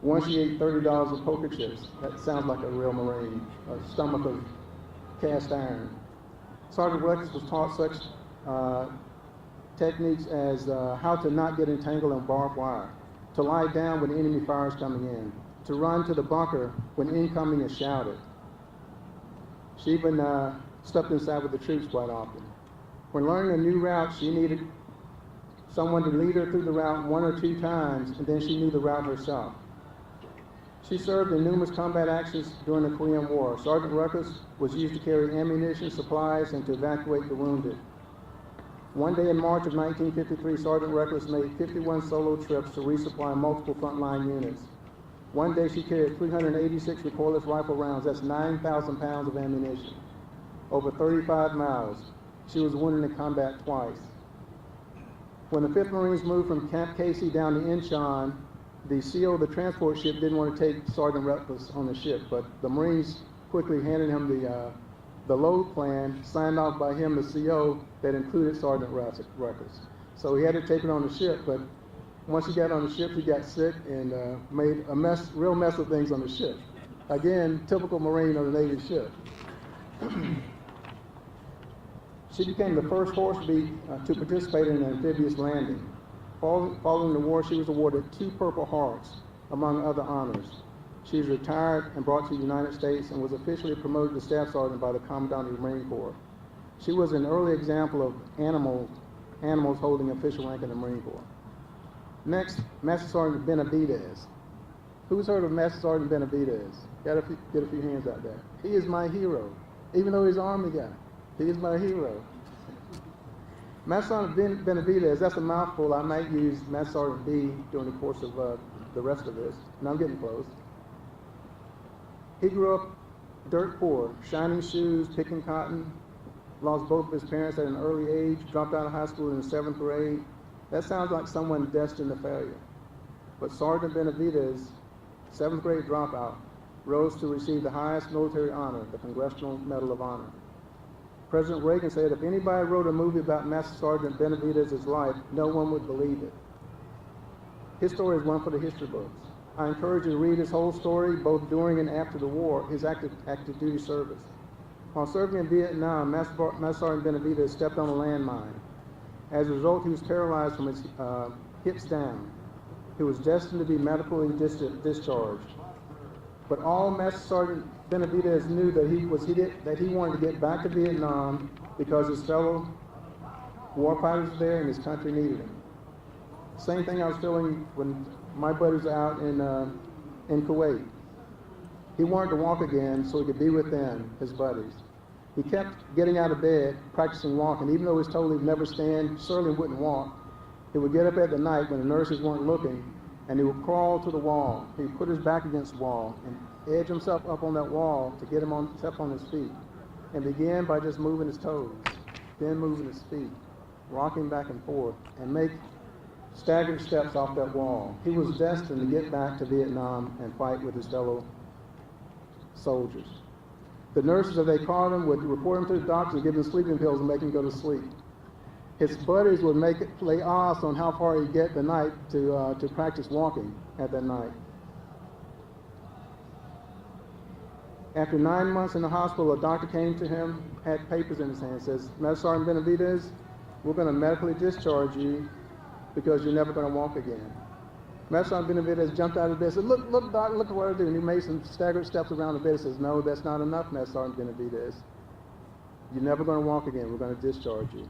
Once she ate $30 of poker chips. That sounds like a real Marine, a stomach of cast iron. Sergeant Reckless was taught such techniques as how to not get entangled in barbed wire, to lie down when enemy fire is coming in, to run to the bunker when incoming is shouted. She even slept inside with the troops quite often. When learning a new route, she needed someone to lead her through the route 1 or 2 times, and then she knew the route herself. She served in numerous combat actions during the Korean War. Sergeant Reckless was used to carry ammunition, supplies, and to evacuate the wounded. One day in March of 1953, Sergeant Reckless made 51 solo trips to resupply multiple frontline units. One day she carried 386 recoilless rifle rounds, that's 9,000 pounds of ammunition, over 35 miles. She was wounded in combat twice. When the 5th Marines moved from Camp Casey down to Incheon, the CO of the transport ship didn't want to take Sergeant Reckless on the ship, but the Marines quickly handed him the load plan, signed off by him, the CO, that included Sergeant Reckless. So he had to take it on the ship, but once he got on the ship, he got sick and made a real mess of things on the ship. Again, typical Marine on a Navy ship. She became the first horse beat to participate in an amphibious landing. Following the war, she was awarded 2 Purple Hearts, among other honors. She was retired and brought to the United States and was officially promoted to Staff Sergeant by the Commandant of the Marine Corps. She was an early example of animals holding official rank in the Marine Corps. Next, Master Sergeant Benavidez. Who's heard of Master Sergeant Benavidez? Get a few hands out there. He is my hero, even though he's an Army guy. He is my hero. Master Sergeant Benavidez, that's a mouthful. I might use Master Sergeant B during the course of the rest of this, and I'm getting close. He grew up dirt poor, shining shoes, picking cotton, lost both of his parents at an early age, dropped out of high school in the 7th grade. That sounds like someone destined to failure. But Sergeant Benavidez, 7th grade dropout, rose to receive the highest military honor, the Congressional Medal of Honor. President Reagan said if anybody wrote a movie about Master Sergeant Benavidez's life, no one would believe it. His story is one for the history books. I encourage you to read his whole story, both during and after the war, his active duty service. While serving in Vietnam, Master Sergeant Benavidez stepped on a landmine. As a result, he was paralyzed from his hips down. He was destined to be medically discharged. But all Master Sergeant Benavidez knew that he wanted to get back to Vietnam because his fellow war fighters were there and his country needed him. Same thing I was feeling when my buddies were out in Kuwait. He wanted to walk again so he could be with them, his buddies. He kept getting out of bed, practicing walking, even though he was told he'd never stand, certainly wouldn't walk. He would get up at the night when the nurses weren't looking, and he would crawl to the wall. He would put his back against the wall and edge himself up on that wall to get him up on his feet, and began by just moving his toes, then moving his feet, rocking back and forth, and make staggered steps off that wall. He was destined to get back to Vietnam and fight with his fellow soldiers. The nurses, if they caught him, would report him to the doctor and give him sleeping pills and make him go to sleep. His buddies would play odds on how far he'd get the night to practice walking at that night. After 9 months in the hospital, a doctor came to him, had papers in his hand, says, Master Sergeant Benavidez, we're going to medically discharge you because you're never going to walk again. Master Sergeant Benavidez jumped out of bed and said, look, Doc, look at what I do. And he made some staggered steps around the bed and says, no, that's not enough, Master Sergeant Benavidez. You're never going to walk again. We're going to discharge you.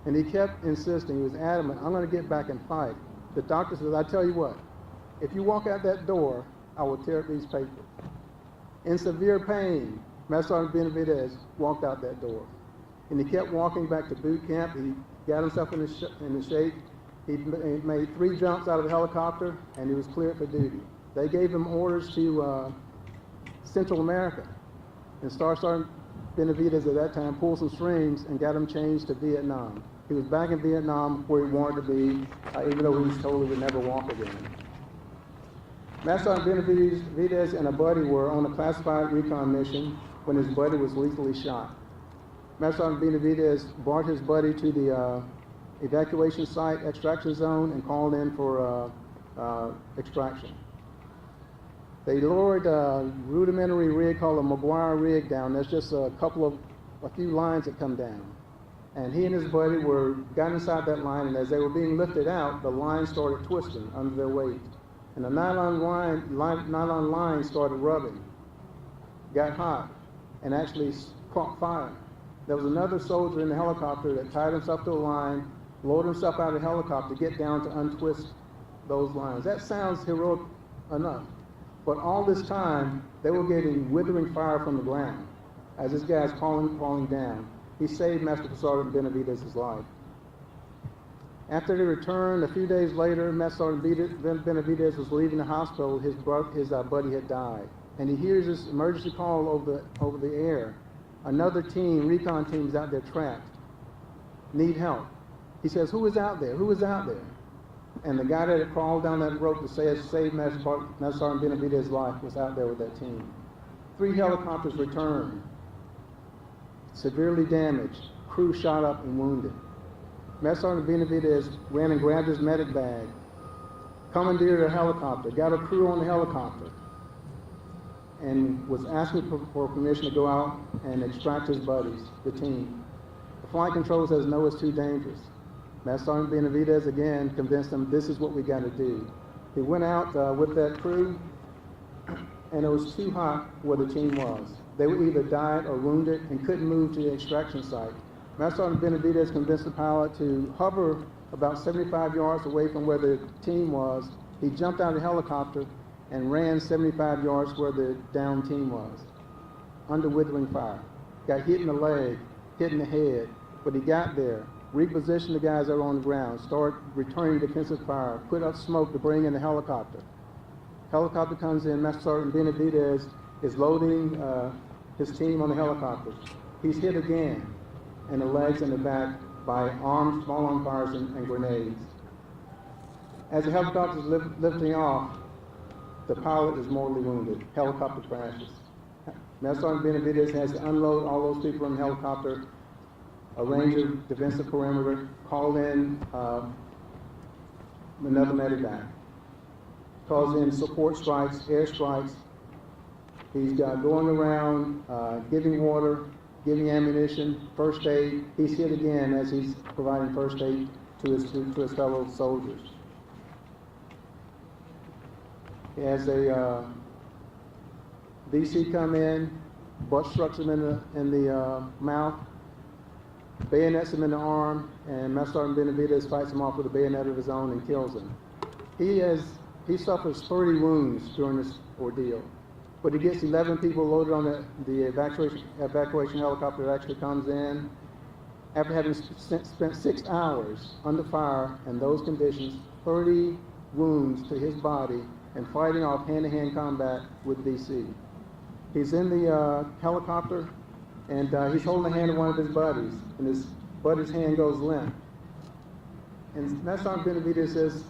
And he kept insisting. He was adamant, I'm going to get back and fight. The doctor says, I tell you what, if you walk out that door, I will tear up these papers. In severe pain, Master Sergeant Benavidez walked out that door. And he kept walking back to boot camp. He got himself in the shape. He made 3 jumps out of the helicopter, and he was cleared for duty. They gave him orders to Central America. And Staff Sergeant Benavidez at that time pulled some strings and got him changed to Vietnam. He was back in Vietnam where he wanted to be, even though he was told he would never walk again. Master Sergeant Benavidez and a buddy were on a classified recon mission when his buddy was lethally shot. Master Sergeant Benavidez brought his buddy to the evacuation site, extraction zone, and called in for extraction. They lowered a rudimentary rig called a McGuire rig down. There's just a few lines that come down. And he and his buddy got inside that line, and as they were being lifted out, the line started twisting under their weight. And the nylon line started rubbing, got hot, and actually caught fire. There was another soldier in the helicopter that tied himself to a line, lowered himself out of the helicopter to get down to untwist those lines. That sounds heroic enough. But all this time, they were getting withering fire from the ground. As this guy's falling down, he saved Master Sergeant Benavidez's life. After they returned, a few days later, Master Sergeant Benavidez was leaving the hospital. His buddy had died. And he hears this emergency call over the air. Another team, recon team, is out there trapped. Need help. He says, "Who is out there? Who is out there?" And the guy that had crawled down that rope to save Master Sergeant Benavidez's life was out there with that team. 3 helicopters returned, severely damaged, crew shot up and wounded. Master Sergeant Benavidez ran and grabbed his medic bag, commandeered a helicopter, got a crew on the helicopter, and was asking for permission to go out and extract his buddies, the team. The flight control says, "No, it's too dangerous." Master Sergeant Benavidez again convinced them, "This is what we got to do." He went out with that crew, and it was too hot where the team was. They were either died or wounded and couldn't move to the extraction site. Master Sergeant Benavidez convinced the pilot to hover about 75 yards away from where the team was. He jumped out of the helicopter and ran 75 yards where the downed team was, under withering fire. Got hit in the leg, hit in the head, but he got there, repositioned the guys that were on the ground, started returning defensive fire, put up smoke to bring in the helicopter. Helicopter comes in, Master Sergeant Benavidez is loading his team on the helicopter. He's hit again in the legs and the back by small arm fires and grenades. As the helicopter is lifting off, the pilot is mortally wounded. Helicopter crashes. Master Sergeant Benavidez has to unload all those people in the helicopter, arrange a defensive perimeter, call in another medevac, calls in support strikes, air strikes. He's going around giving water, giving ammunition, first aid. He's hit again as he's providing first aid to his fellow soldiers. He has a DC come in, butt strikes him in the mouth, bayonets him in the arm, and Master Sergeant Benavidez fights him off with a bayonet of his own and kills him. He suffers 30 wounds during this ordeal, but he gets 11 people loaded on the evacuation helicopter that actually comes in. After having spent 6 hours under fire in those conditions, 30 wounds to his body, and fighting off hand-to-hand combat with DC. He's in the helicopter, and he's holding the hand of one of his buddies, and his buddy's hand goes limp. And Master Sergeant Benavidez says,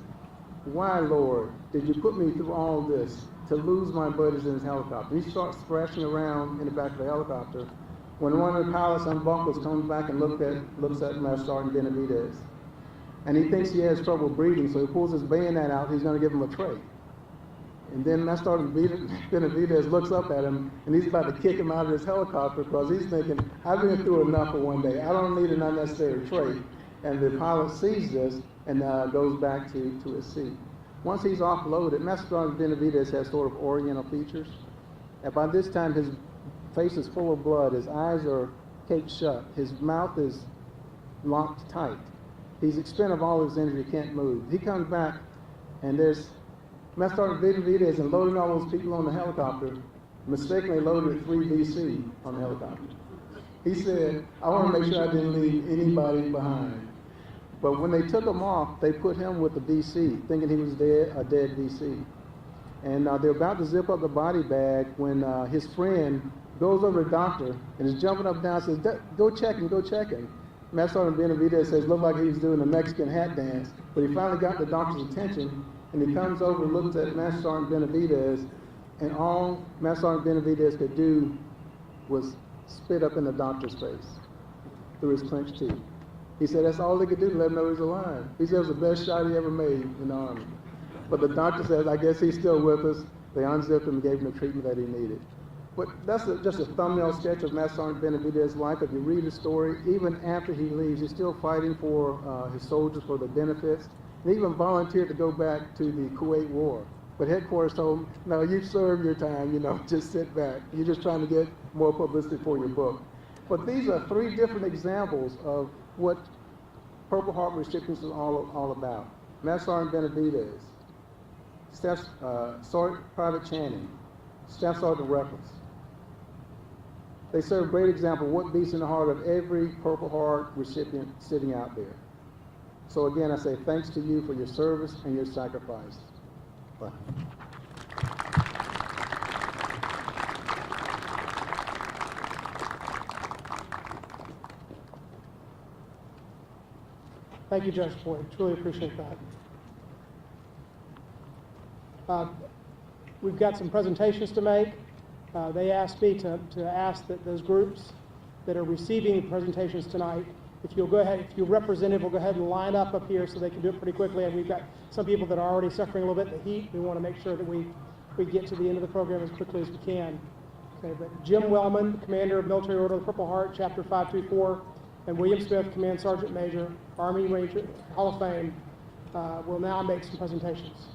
"Why, Lord, did you put me through all this to lose my buddies in his helicopter?" He starts thrashing around in the back of the helicopter when one of the pilots unbuckles, comes back and looks at Master Sergeant Benavidez. And he thinks he has trouble breathing, so he pulls his bayonet out. He's going to give him a tray. And then Master Sergeant Benavidez looks up at him, and he's about to kick him out of his helicopter because he's thinking, "I've been through enough for one day. I don't need an unnecessary tray." And the pilot sees this and goes back to his seat. Once he's offloaded, Master Sergeant Benavidez has sort of oriental features. And by this time, his face is full of blood. His eyes are taped shut. His mouth is locked tight. He's expended all his energy, can't move. He comes back, and there's Master Sergeant Benavidez, and loading all those people on the helicopter, mistakenly loaded 3 DC on the helicopter. He said, "I want to make sure I didn't leave anybody behind." But when they took him off, they put him with the DC, thinking he was a dead DC. And they're about to zip up the body bag when his friend goes over to the doctor and is jumping up and down, says, go check him, go check him. Master Sergeant Benavidez says, looked like he was doing a Mexican hat dance, but he finally got the doctor's attention, and he comes over and looks at Master Sergeant Benavidez, and all Master Sergeant Benavidez could do was spit up in the doctor's face through his clenched teeth. He said that's all they could do to let him know he's alive. He said it was the best shot he ever made in the Army. But the doctor says, I guess he's still with us. They unzipped him and gave him the treatment that he needed. But that's just a thumbnail sketch of Master Sergeant Benavidez's life. If you read his story, even after he leaves, he's still fighting for his soldiers for the benefits. And even volunteered to go back to the Kuwait War. But headquarters told him, no, you've served your time, you know, just sit back. You're just trying to get more publicity for your book. But these are three different examples of what Purple Heart recipients is all about. Master Sergeant Benavidez, Sergeant Private Channing, Staff Sergeant Records. They serve a great example of what beats in the heart of every Purple Heart recipient sitting out there. So again, I say thanks to you for your service and your sacrifice. Bye. Thank you, Judge Floyd. Truly appreciate that. We've got some presentations to make. They asked me to ask that those groups that are receiving presentations tonight, if you'll go ahead, if your representative will go ahead and line up here so they can do it pretty quickly. And we've got some people that are already suffering a little bit the heat. We want to make sure that we get to the end of the program as quickly as we can. Okay, but Jim Wellman, Commander of Military Order of the Purple Heart, Chapter 524, and William Smith, Command Sergeant Major, Army Ranger, Hall of Fame, will now make some presentations.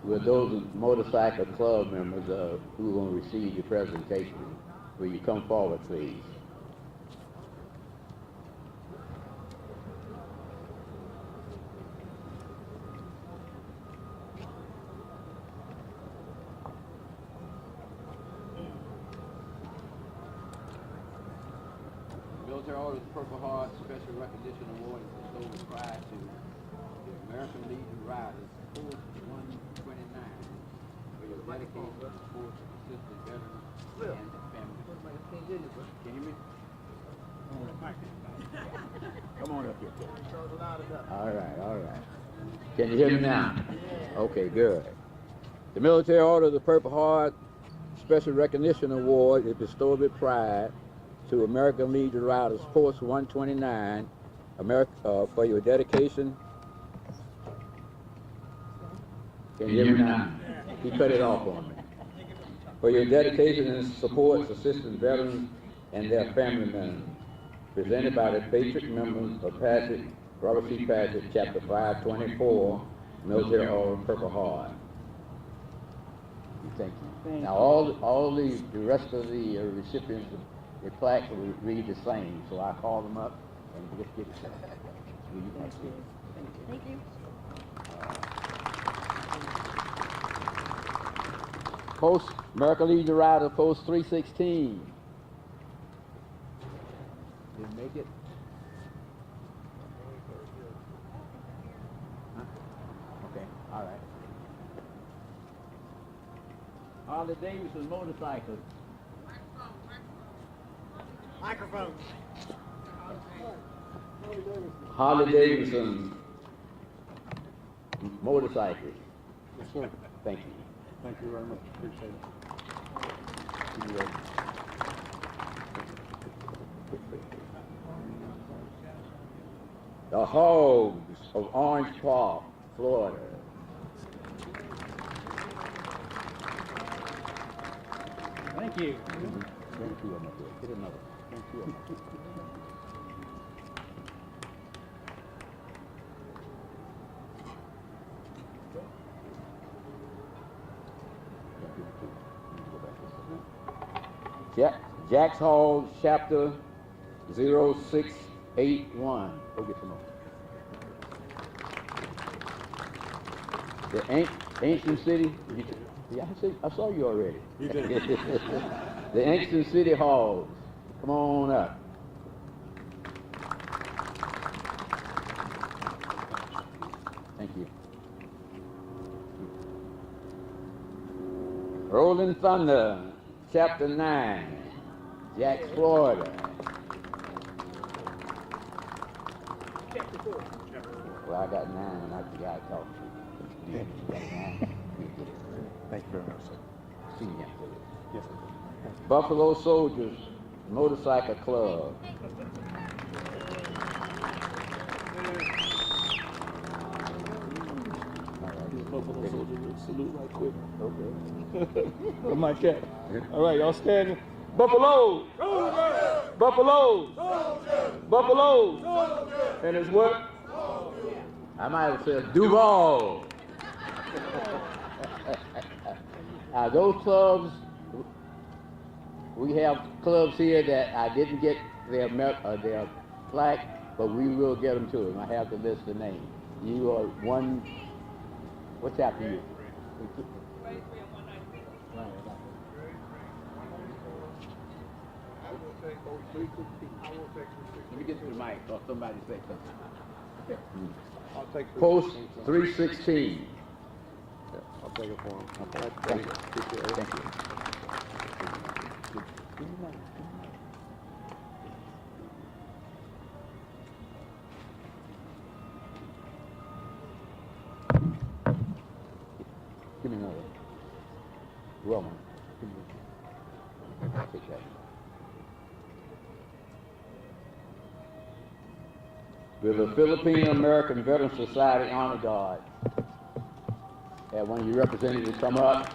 With those motorcycle club members who are going to receive your presentation, will you come forward, please? Military Order of the Purple Heart Special Recognition Award is bestowed with pride to the American Legion Riders, Force 129, for your dedication to support assisted veterans and their families. Can you hear me? Come on up here. All right. Can you hear me now? Okay, good. The Military Order of the Purple Heart Special Recognition Award is bestowed with pride to American Legion Riders, Force 129, for your dedication. Can you hear me now? He cut it off on me. For your dedication and support assisting veterans and their family members. Presented by the Patriot members of Patrick, Robert C. Patrick, Chapter 524, Military Order of Purple Heart. Thank you. Now, all the rest of the recipients of the plaque will read the same, so I call them up and just get it started. Thank you. Post American Legion Rider, Post 316. Didn't make it. Huh? Okay, all right. Harley Davidson motorcycle. Microphone. Harley Davidson motorcycle. Yes, sir. Thank you. Thank you very much. Appreciate it. The Hogs of Orange Park, Florida. Thank you. Thank you, I'm up here. Get another. Thank you. Jack's Hall, Chapter 0681. Go get some more. The ancient city. Yeah, I saw you already. You did. The ancient city halls. Come on up. Thank you. Rolling Thunder, Chapter 9, Jax, Florida. Well, I got 9 and I forgot to talk to you. Thank you very much, sir. See you. Yes, sir. Buffalo Soldiers Motorcycle Club. Buffalo Soldiers will salute right quick. Okay. With my cap. All right, y'all standing. Buffalo! Buffalo! Buffalo! And it's what? I might have said Duval. Those clubs, we have clubs here that I didn't get their plaque, but we will get them to them. I have to list the name. You are one, what's after you? Let me get to the mic or somebody say something. I'll take Post 316. I'll take it for him. Okay. Thank you. Thank you. Give me another. Well, man. Take that. We're the Philippine American Veteran Society Honor Guard. Have one of your representatives come up.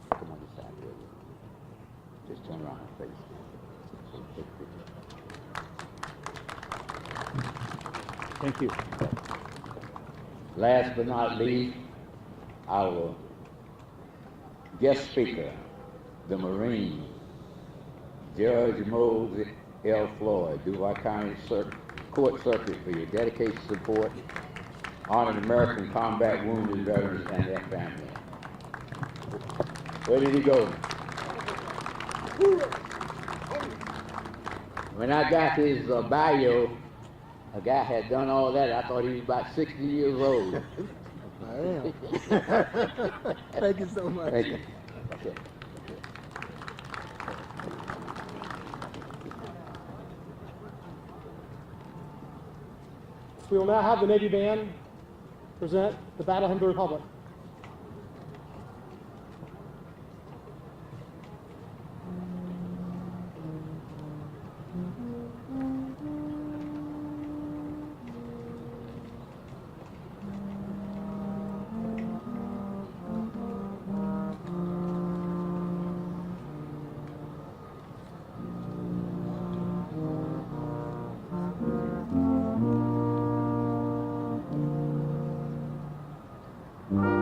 Come on this side, will you? Just turn around and face. Take a picture. Thank you. Last but not least, our guest speaker, the Marine, Judge Mose L. Floyd, Duval County Court Circuit, for your dedication, support, honored American combat wounded veterans and their families. Where did he go? When I got his bio, a guy had done all that. I thought he was about 60 years old. I am. Thank you so much. Thank you. Okay. We will now have the Navy Band present the Battle Hymn of the Republic. Mm-hmm.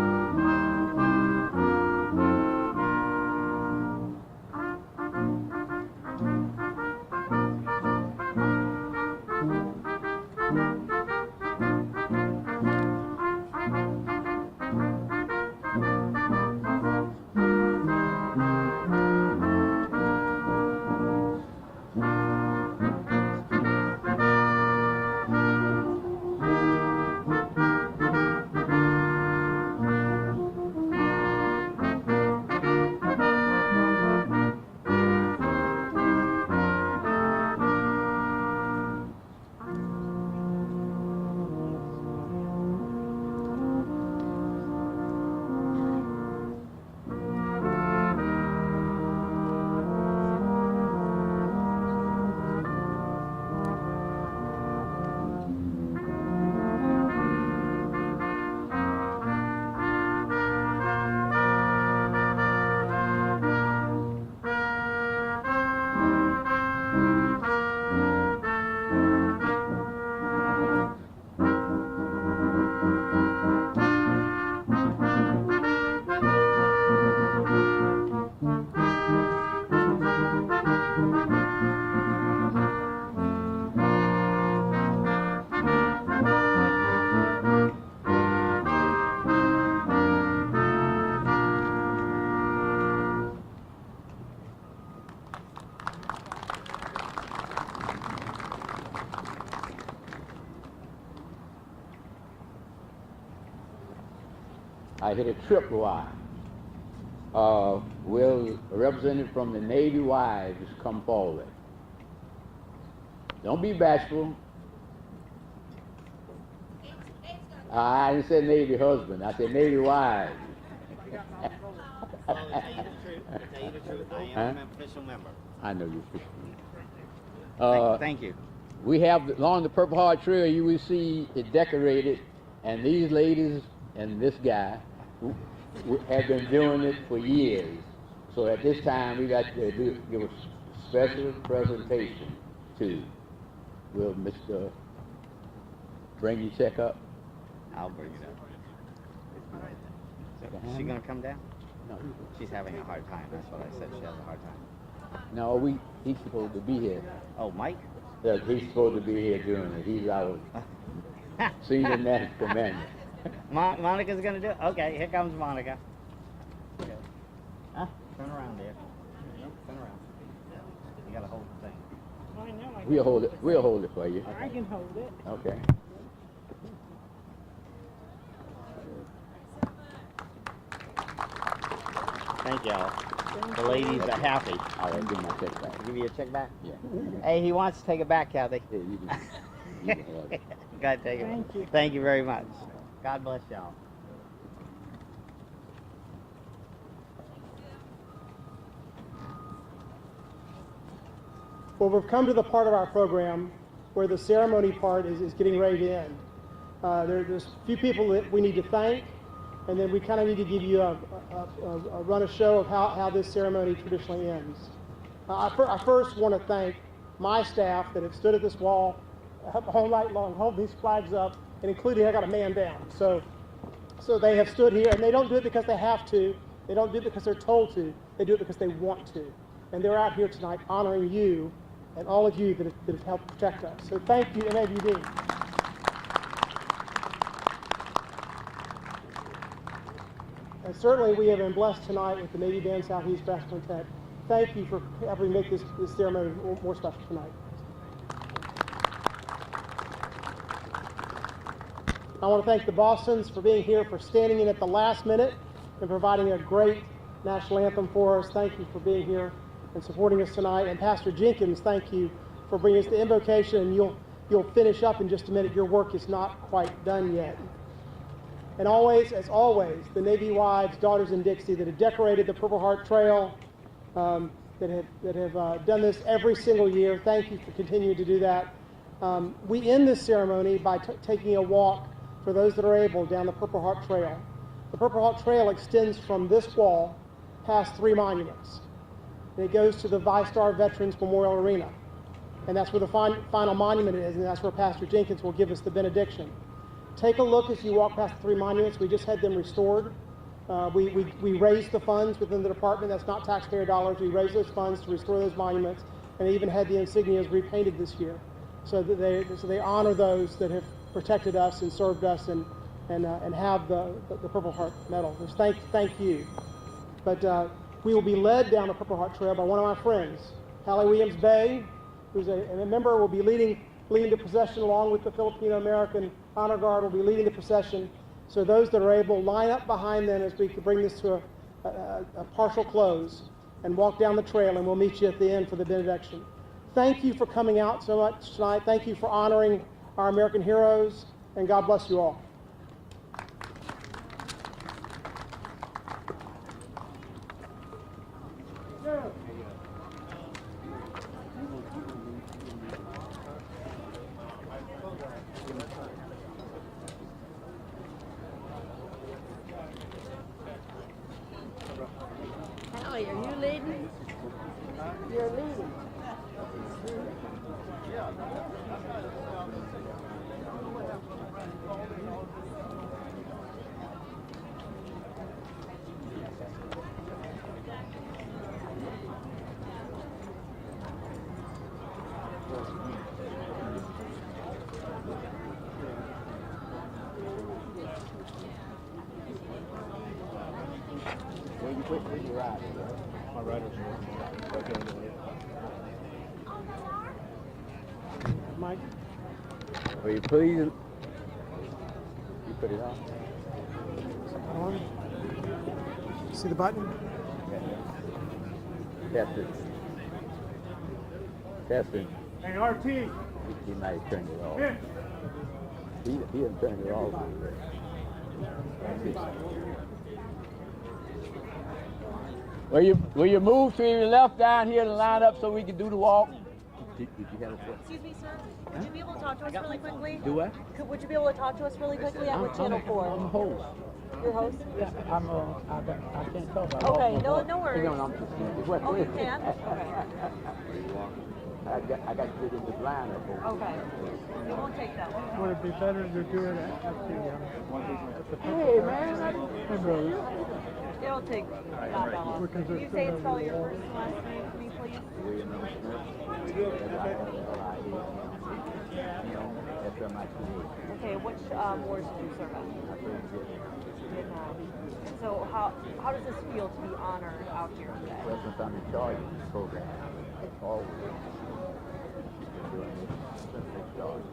I hit a tripwire. Will a representative from the Navy wives come forward? Don't be bashful. I didn't say Navy husband. I said Navy wives. Well, to tell you the truth, I am an official member. I know you're official. Thank you. We have along the Purple Heart Trail, you will see it decorated, and these ladies and this guy have been doing it for years. So at this time, we got to give a special presentation to. Will Mr. bring your check up? I'll bring it up. Is she going to come down? No, She's having a hard time. That's what I said. She has a hard time. no, he's supposed to be here. Oh, Mike? Yeah, he's supposed to be here doing it. He's our senior national commander. Monica's going to do it? Okay, here comes Monica. Okay. Huh? Turn around there. Nope, turn around. You got to hold the thing. I know. We'll hold it for you. I can hold it. Okay. Thank y'all. The ladies are happy. All right, give me my check back. Give you a check back? Yeah. Hey, he wants to take it back, Kathy. Yeah, you can have it. Go ahead, take it. Thank you. Thank you very much. God bless y'all. Well, we've come to the part of our program where the ceremony part is getting ready to end. There's a few people that we need to thank, and then we kind of need to give you a run a show of how this ceremony traditionally ends. I first want to thank my staff that have stood at this wall all night long, holding these flags up, and including I got a man down. So they have stood here, and they don't do it because they have to. They don't do it because they're told to. They do it because they want to. And they're out here tonight honoring you and all of you that have helped protect us. So thank you, MABD. And certainly we have been blessed tonight with the Navy Band Southeast Brass Quintet. Thank you for helping make this ceremony more special tonight. I want to thank the Bostons for being here, for standing in at the last minute and providing a great national anthem for us. Thank you for being here and supporting us tonight. And Pastor Jenkins, thank you for bringing us the invocation. And you'll finish up in just a minute. Your work is not quite done yet. And always, as always, the Navy wives, daughters in Dixie that have decorated the Purple Heart Trail, that have done this every single year. Thank you for continuing to do that. We end this ceremony by taking a walk for those that are able down the Purple Heart Trail. The Purple Heart Trail extends from this wall past 3 monuments. And it goes to the ViStar Veterans Memorial Arena. And that's where the final monument is, and that's where Pastor Jenkins will give us the benediction. Take a look as you walk past the 3 monuments. We just had them restored. We raised the funds within the department. That's not taxpayer dollars. We raised those funds to restore those monuments, and even had the insignias repainted this year, so that they honor those that have protected us and served us and have the Purple Heart medal. Just thank you. But we will be led down the Purple Heart Trail by one of my friends, Hallie Williams-Bay, who's a member, will be leading the procession along with the Filipino-American Honor Guard, will be leading the procession. So those that are able, line up behind them as we can bring this to a partial close and walk down the trail, and we'll meet you at the end for the benediction. Thank you for coming out so much tonight. Thank you for honoring our American heroes, and God bless you all. Hallie, are you leading? You're leading. My rider's Mike? Will you please? You put it on. On. See the button? Test it. Testing. Hey, RT. He might have turned it off. Here. He didn't turn it off. Will you move to your left down here to line up so we can do the walk? Did you have a question? Excuse me, sir. Would you be able to talk to us really quickly? Do what? Would you be able to talk to us really quickly? I'm with Channel 4. I'm a host. Your host? Yeah, I can't talk about Okay, no worries. What, Oh, you can? Okay. I got to get in this lineup. Okay. It won't take that long. Would it be better to do it at the Hey, man. Hey, brother. It'll take not that long. Can you say it's spell your first and last name for me, please? Okay, which wars did you serve at? Vietnam. So how does this feel to be honored out here today? Well, since I'm in charge of this program, it's always doing this since they started.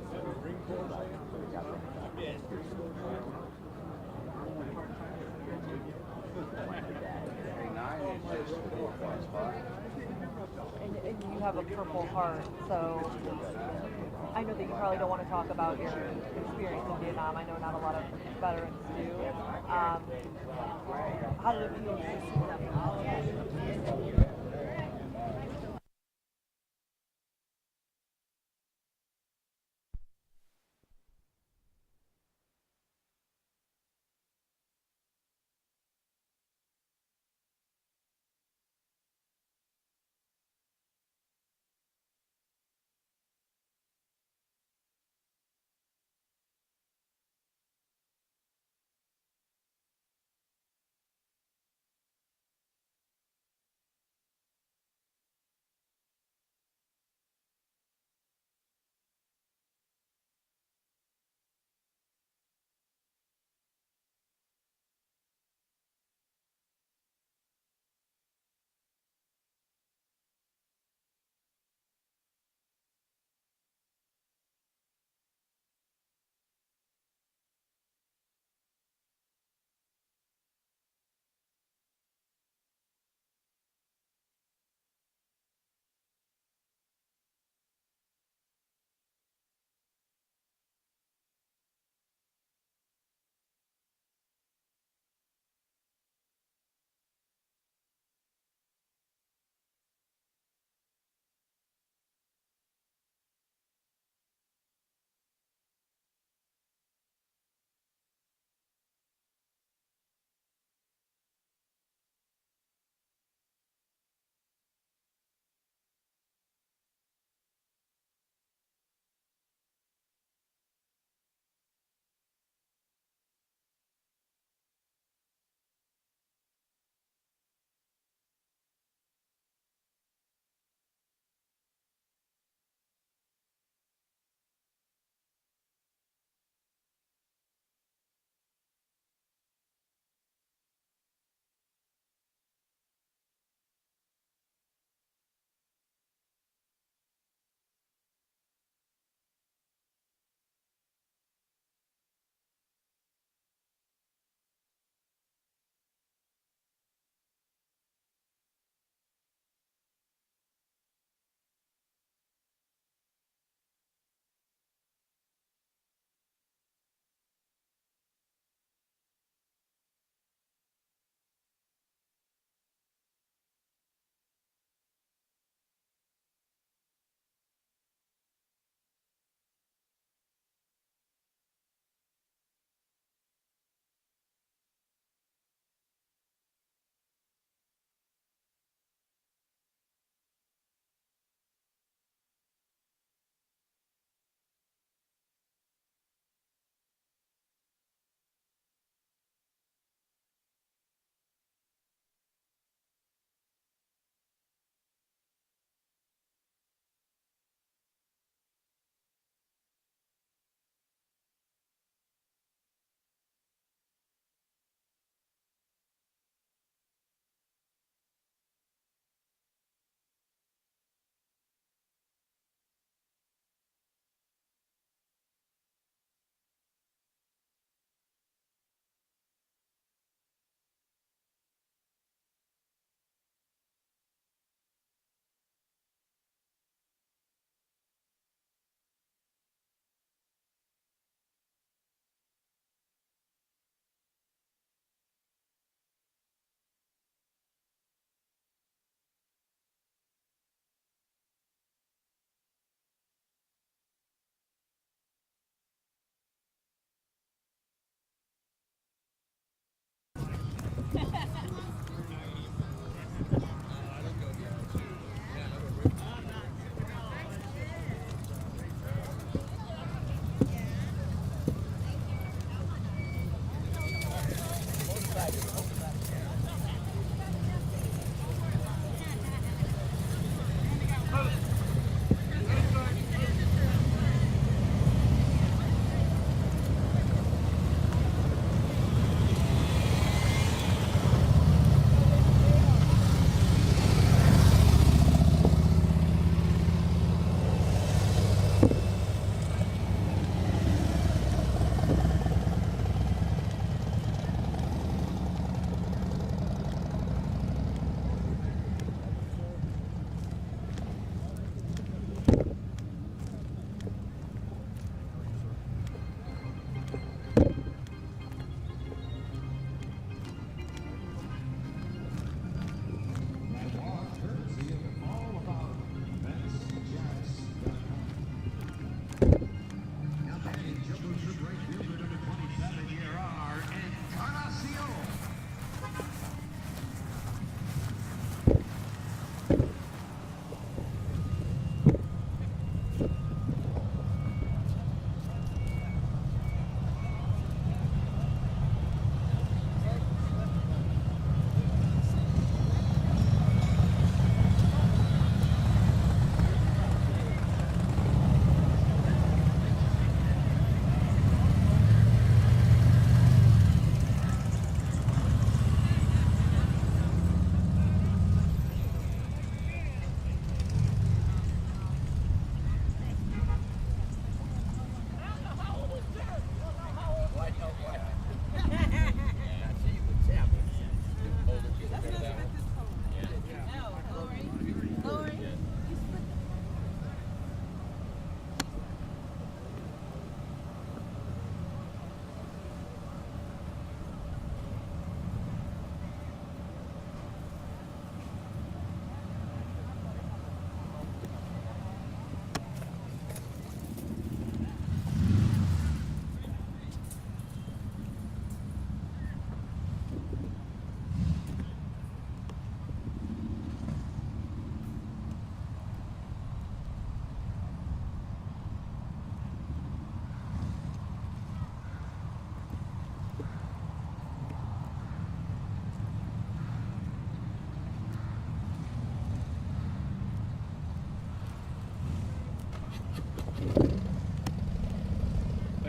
And you have a Purple Heart, so I know that you probably don't want to talk about your experience in Vietnam. I know not a lot of veterans do. How did it feel to see them?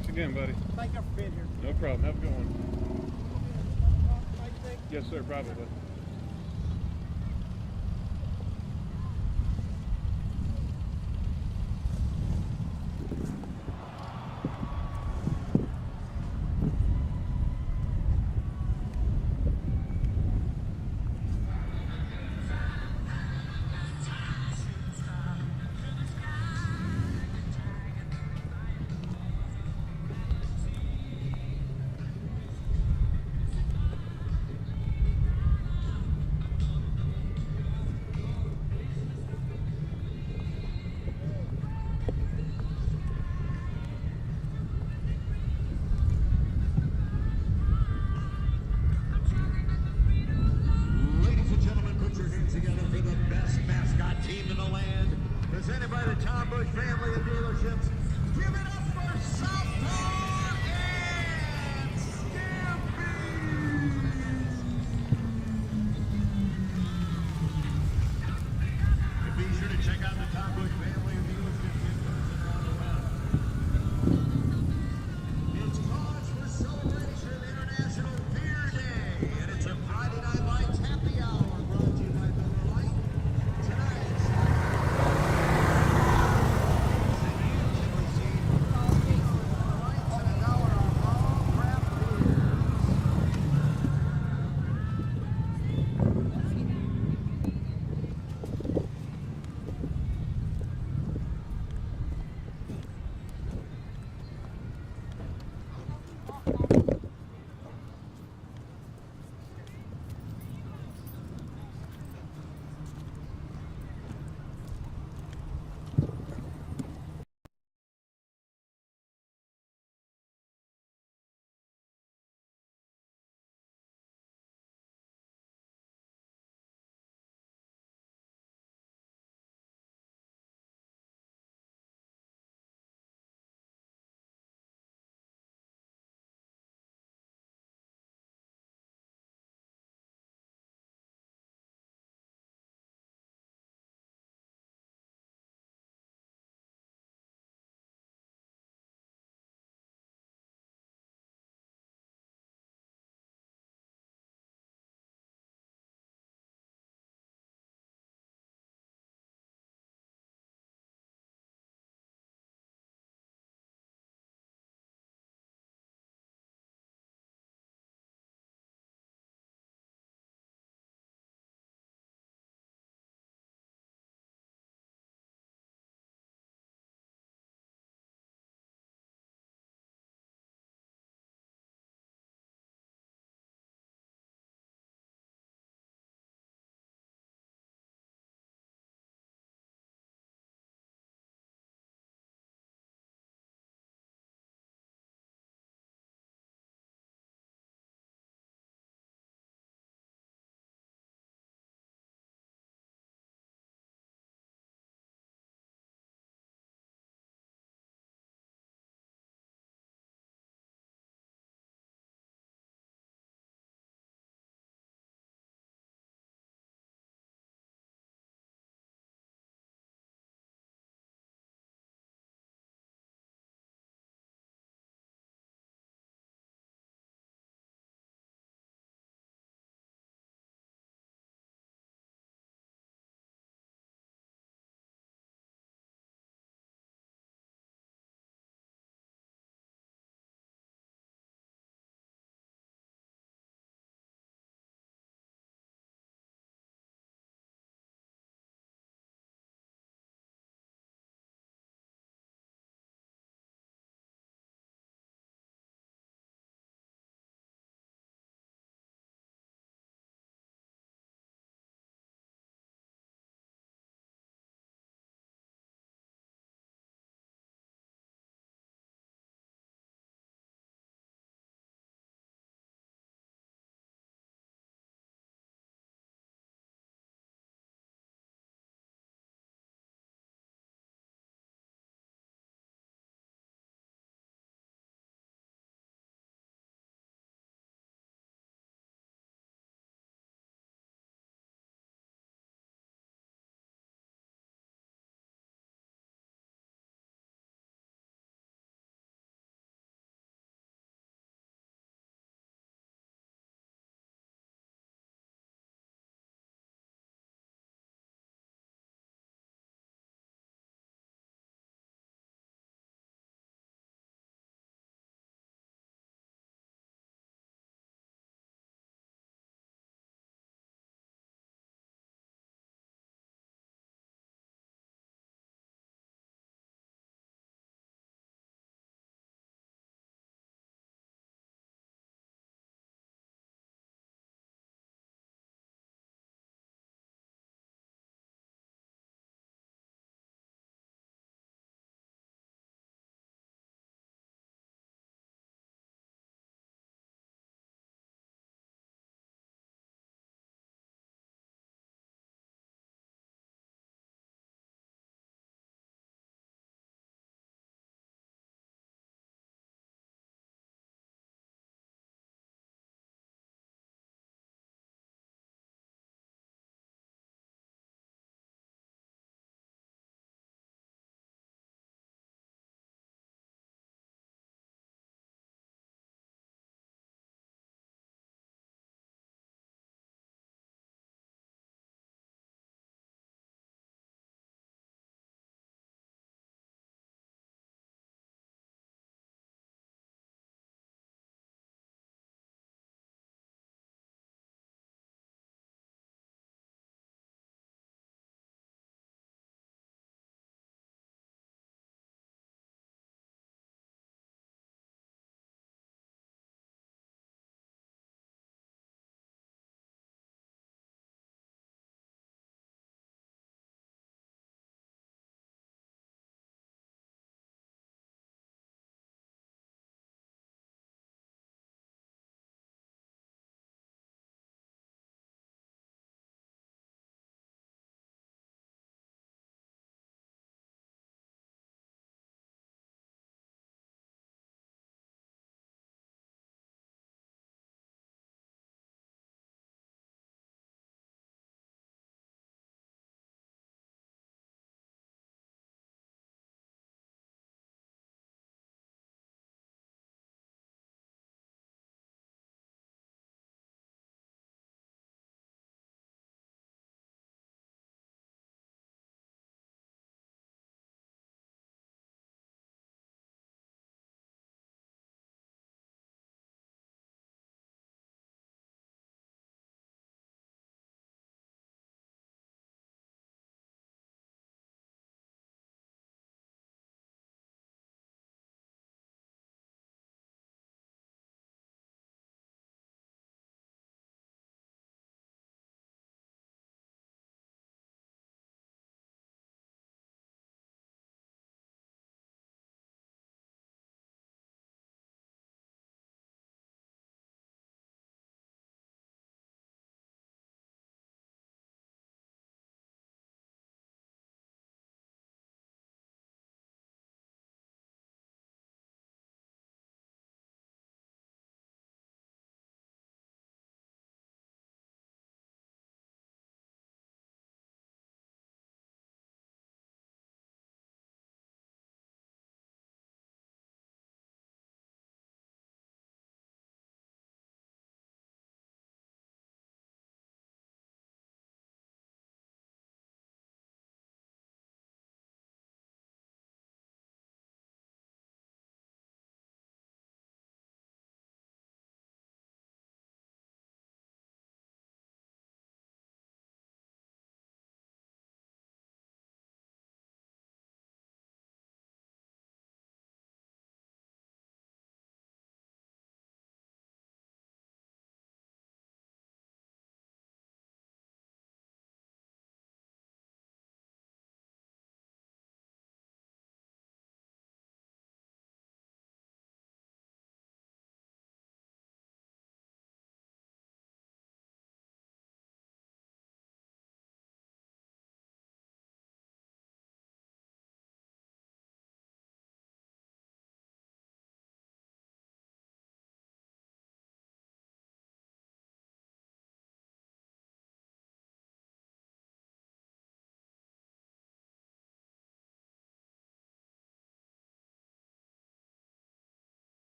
Thanks again, buddy. Thank you for being here. No problem. Have a good one. Yes, sir, probably. Ladies and gentlemen, put your hands together for the best mascot team in the land. Presented by the Tom Bush family of dealerships. Give it up for Southpaw and Stampede! And be sure to check out the Tom Bush family of dealerships in person around the web. It's cause for celebration International Beer Day, and it's a Friday Night Lights happy hour brought to you by Miller Lite. Tonight's lights and $1 on all craft beers.